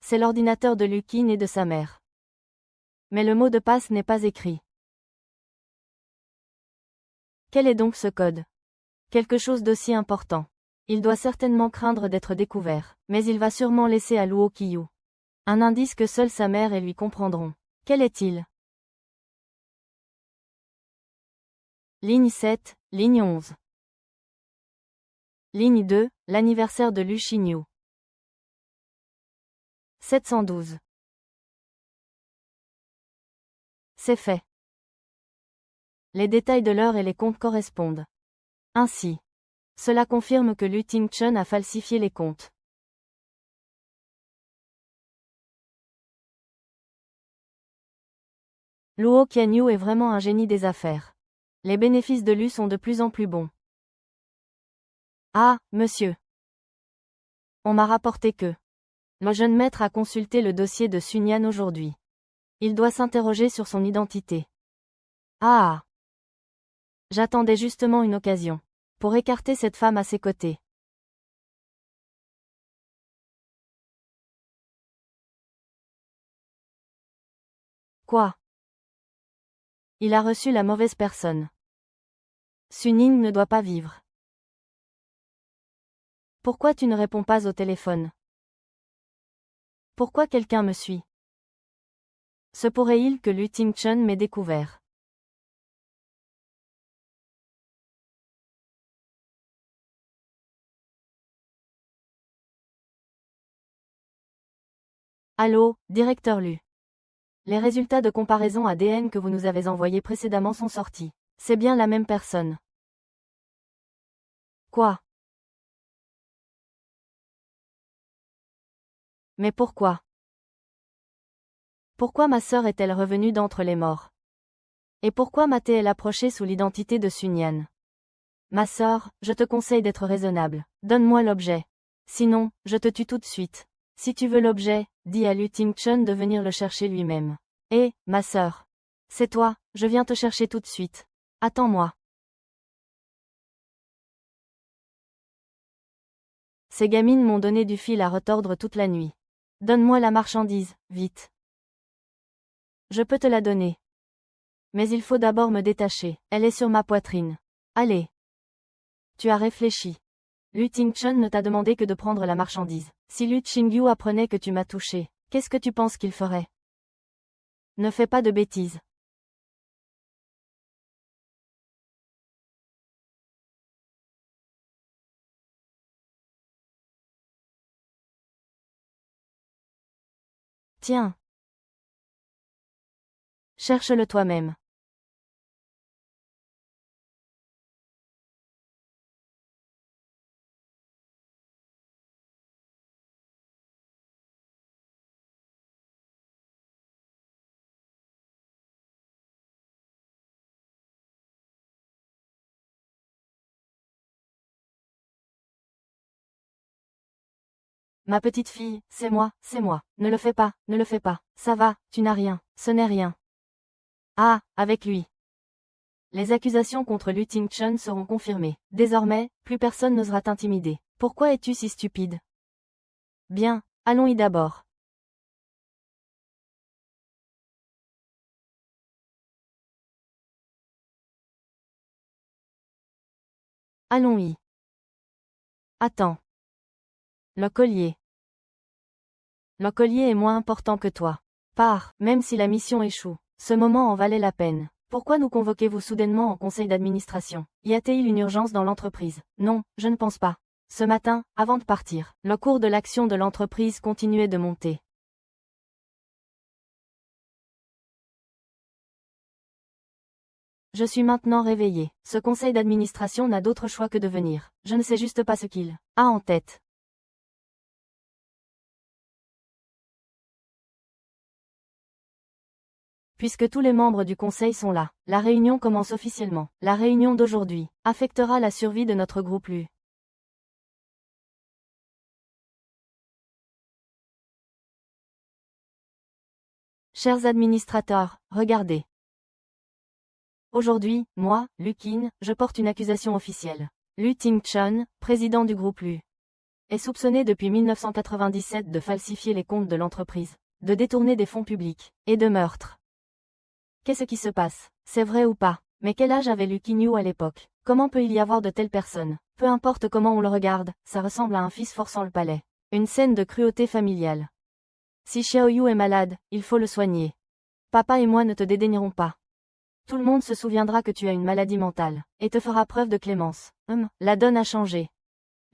C'est l'ordinateur de Lukin et de sa mère. Mais le mot de passe n'est pas écrit. Quel est donc ce code? Quelque chose d'aussi important. Il doit certainement craindre d'être découvert, mais il va sûrement laisser à Luo Qiyu un indice que seule sa mère et lui comprendront. Quel est-il? Ligne 7, ligne 11. Ligne 2, l'anniversaire de Lu Xinyu. 712. C'est fait. Les détails de l'heure et les comptes correspondent. Ainsi, cela confirme que Lu Tingchun a falsifié les comptes. Luo Qianyu est vraiment un génie des affaires. Les bénéfices de Lu sont de plus en plus bons. Ah, monsieur. On m'a rapporté que le jeune maître a consulté le dossier de Sunyan aujourd'hui. Il doit s'interroger sur son identité. Ah. J'attendais justement une occasion pour écarter cette femme à ses côtés. Quoi? Il a reçu la mauvaise personne. Suning ne doit pas vivre. Pourquoi tu ne réponds pas au téléphone? Pourquoi quelqu'un me suit? Se pourrait-il que Lu Tingchun m'ait découvert? Allô, directeur Lu. Les résultats de comparaison ADN que vous nous avez envoyés précédemment sont sortis. C'est bien la même personne. Quoi? Mais pourquoi? Pourquoi ma sœur est-elle revenue d'entre les morts? Et pourquoi m'a-t-elle approché sous l'identité de Sun Yan? Ma sœur, je te conseille d'être raisonnable. Donne-moi l'objet. Sinon, je te tue tout de suite. Si tu veux l'objet, dis à Lu Tingchun de venir le chercher lui-même. Hé, ma sœur. C'est toi, je viens te chercher tout de suite. Attends-moi. Ces gamines m'ont donné du fil à retordre toute la nuit. Donne-moi la marchandise, vite. Je peux te la donner. Mais il faut d'abord me détacher, elle est sur ma poitrine. Allez. Tu as réfléchi. Lu Tingchun ne t'a demandé que de prendre la marchandise. Si Lu Qingyu apprenait que tu m'as touché, qu'est-ce que tu penses qu'il ferait? Ne fais pas de bêtises. Tiens. Cherche-le toi-même. Ma petite fille, c'est moi, c'est moi. Ne le fais pas, ne le fais pas. Ça va, tu n'as rien, ce n'est rien. Ah, avec lui. Les accusations contre Lu Tingchun seront confirmées. Désormais, plus personne n'osera t'intimider. Pourquoi es-tu si stupide? Bien, allons-y d'abord. Allons-y. Attends. Le collier. Le collier est moins important que toi. Pars, même si la mission échoue. Ce moment en valait la peine. Pourquoi nous convoquez-vous soudainement en conseil d'administration? Y a-t-il une urgence dans l'entreprise? Non, je ne pense pas. Ce matin, avant de partir, le cours de l'action de l'entreprise continuait de monter. Je suis maintenant réveillé. Ce conseil d'administration n'a d'autre choix que de venir. Je ne sais juste pas ce qu'il a en tête. Puisque tous les membres du conseil sont là, la réunion commence officiellement. La réunion d'aujourd'hui affectera la survie de notre groupe Lu. Chers administrateurs, regardez. Aujourd'hui, moi, Lu Qin, je porte une accusation officielle. Lu Tingchun, président du groupe Lu, est soupçonné depuis 1997 de falsifier les comptes de l'entreprise, de détourner des fonds publics, et de meurtre. Qu'est-ce qui se passe? C'est vrai ou pas? Mais quel âge avait Lu Qinyu à l'époque? Comment peut il y avoir de telles personnes? Peu importe comment on le regarde, ça ressemble à un fils forçant le palais. Une scène de cruauté familiale. Si Xiaoyu est malade, il faut le soigner. Papa et moi ne te dédaignerons pas. Tout le monde se souviendra que tu as une maladie mentale, et te fera preuve de clémence. La donne a changé.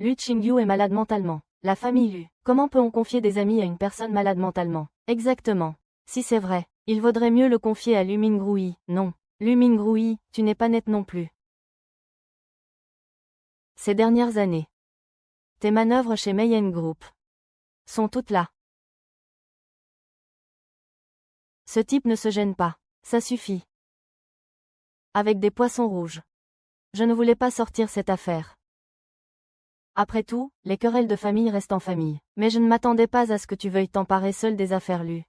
Lu Qingyu est malade mentalement. La famille Lu. Comment peut-on confier des amis à une personne malade mentalement? Exactement. Si c'est vrai, il vaudrait mieux le confier à Lu Mingrui. Non. Lu Mingrui, tu n'es pas net non plus. Ces dernières années, tes manœuvres chez Mayen Group sont toutes là. Ce type ne se gêne pas. Ça suffit. Avec des poissons rouges. Je ne voulais pas sortir cette affaire. Après tout, les querelles de famille restent en famille. Mais je ne m'attendais pas à ce que tu veuilles t'emparer seul des affaires Lu.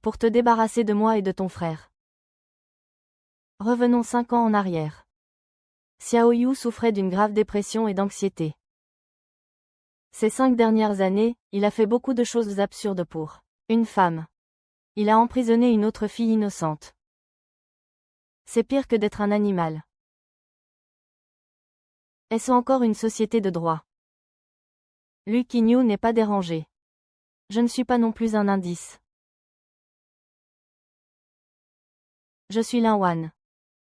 Pour te débarrasser de moi et de ton frère. Revenons 5 ans en arrière. Xiaoyu souffrait d'une grave dépression et d'anxiété. Ces 5 dernières années, il a fait beaucoup de choses absurdes pour une femme. Il a emprisonné une autre fille innocente. C'est pire que d'être un animal. Est-ce encore une société de droit? Lucky New n'est pas dérangé. Je ne suis pas non plus un indice. Je suis Lin-Wan.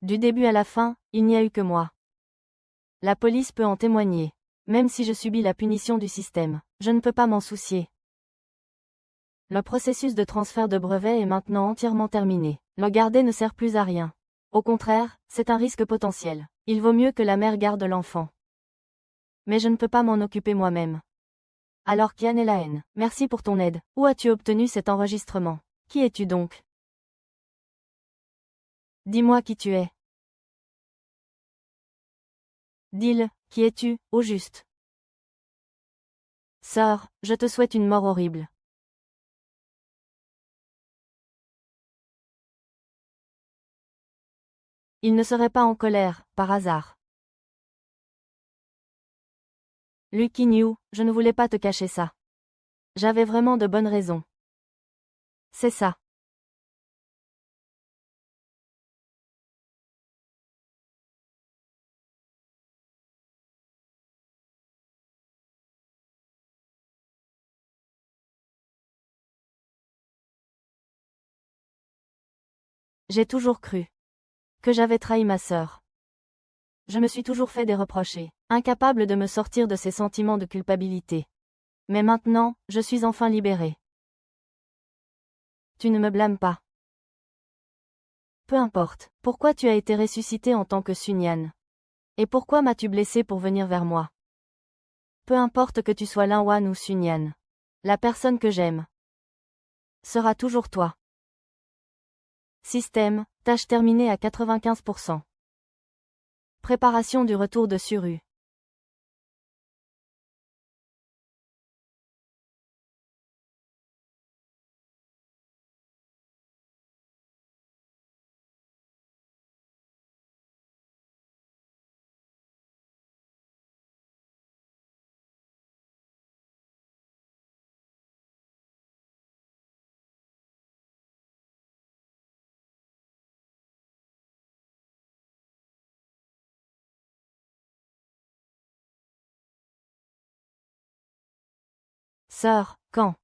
Du début à la fin, il n'y a eu que moi. La police peut en témoigner. Même si je subis la punition du système, je ne peux pas m'en soucier. Le processus de transfert de brevet est maintenant entièrement terminé. Le garder ne sert plus à rien. Au contraire, c'est un risque potentiel. Il vaut mieux que la mère garde l'enfant. Mais je ne peux pas m'en occuper moi-même. Alors Kian et la haine, merci pour ton aide. Où as-tu obtenu cet enregistrement? Qui es-tu donc? Dis-moi qui tu es. Dis-le, qui es-tu, au juste? Sœur, je te souhaite une mort horrible. Il ne serait pas en colère, par hasard. Lucky New, je ne voulais pas te cacher ça. J'avais vraiment de bonnes raisons. C'est ça. J'ai toujours cru que j'avais trahi ma sœur. Je me suis toujours fait des reproches, incapable de me sortir de ces sentiments de culpabilité. Mais maintenant, je suis enfin libérée. Tu ne me blâmes pas. Peu importe, pourquoi tu as été ressuscité en tant que Sunyan? Et pourquoi m'as-tu blessé pour venir vers moi? Peu importe que tu sois Lin-Wan ou Sunyan. La personne que j'aime sera toujours toi. Système, tâche terminée à 95%. Préparation du retour de Suru. Sœur, quand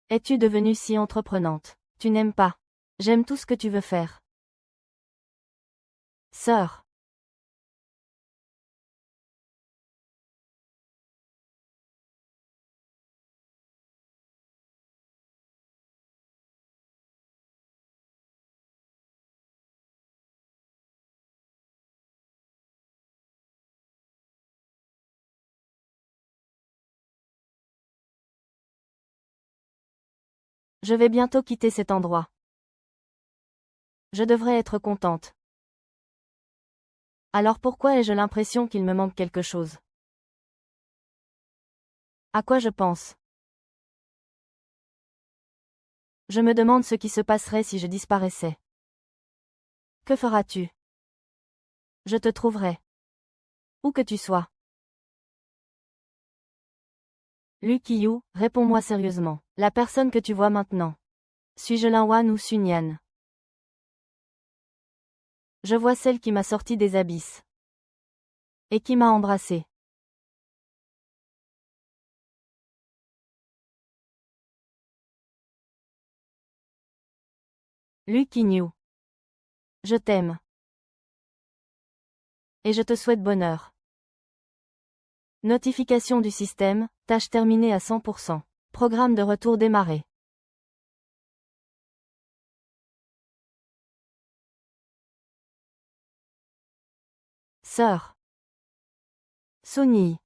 es-tu devenue si entreprenante? Tu n'aimes pas. J'aime tout ce que tu veux faire. Sœur. Je vais bientôt quitter cet endroit. Je devrais être contente. Alors pourquoi ai-je l'impression qu'il me manque quelque chose? À quoi je pense? Je me demande ce qui se passerait si je disparaissais. Que feras-tu? Je te trouverai. Où que tu sois. Lucky You, réponds-moi sérieusement. La personne que tu vois maintenant. Suis-je Lin-Wan ou Sunyan? Je vois celle qui m'a sorti des abysses. Et qui m'a embrassé. Lucky You. Je t'aime. Et je te souhaite bonheur. Notification du système, tâche terminée à 100%. Programme de retour démarré. Sœur. Sunyi.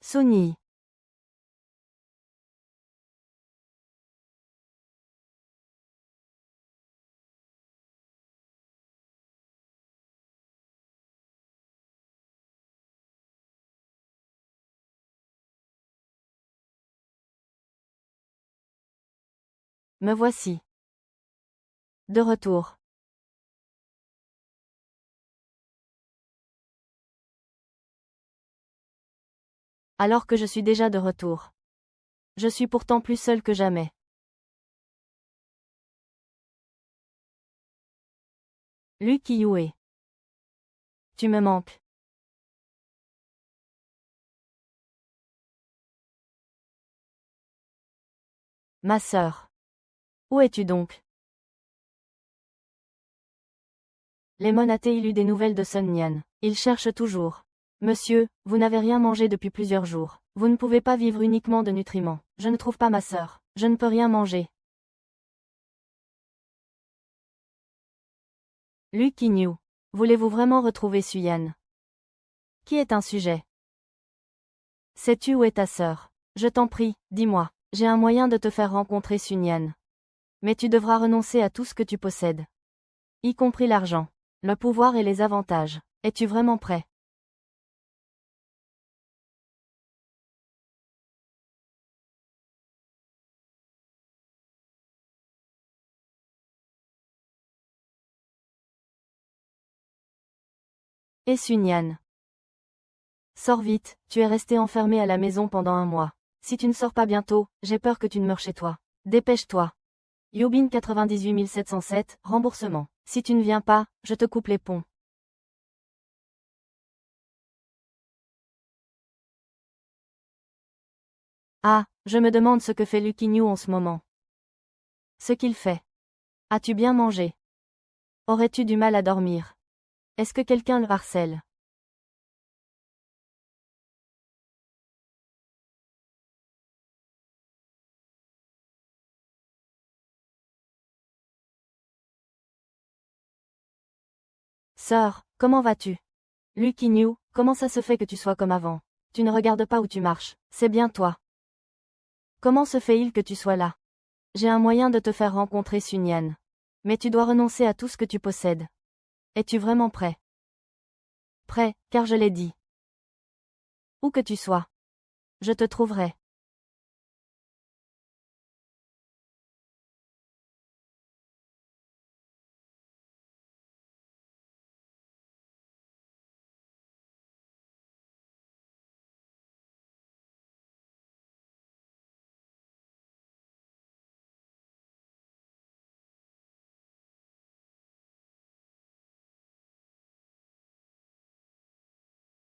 Sunyi. Me voici. De retour. Alors que je suis déjà de retour. Je suis pourtant plus seule que jamais. Lu Qiyu. Tu me manques. Ma sœur. Où es-tu donc? Lemon a-t-il eu des nouvelles de Sun Nian? Il cherche toujours. Monsieur, vous n'avez rien mangé depuis plusieurs jours. Vous ne pouvez pas vivre uniquement de nutriments. Je ne trouve pas ma sœur. Je ne peux rien manger. Lu Qiyu. Voulez-vous vraiment retrouver Suyan? Qui est un sujet? Sais-tu où est ta sœur? Je t'en prie, dis-moi. J'ai un moyen de te faire rencontrer Sunyan. Mais tu devras renoncer à tout ce que tu possèdes. Y compris l'argent, le pouvoir et les avantages. Es-tu vraiment prêt? Et Sunyan. Sors vite, tu es resté enfermé à la maison pendant un mois. Si tu ne sors pas bientôt, j'ai peur que tu ne meurs chez toi. Dépêche-toi. Yubin 98 707, remboursement. Si tu ne viens pas, je te coupe les ponts. Ah, je me demande ce que fait Lu Qiyu en ce moment. Ce qu'il fait. As-tu bien mangé? Aurais-tu du mal à dormir? Est-ce que quelqu'un le harcèle? Sœur, comment vas-tu? Lu Qiyu, comment ça se fait que tu sois comme avant? Tu ne regardes pas où tu marches, c'est bien toi. Comment se fait-il que tu sois là? J'ai un moyen de te faire rencontrer Sunyan. Mais tu dois renoncer à tout ce que tu possèdes. Es-tu vraiment prêt? Prêt, car je l'ai dit. Où que tu sois. Je te trouverai.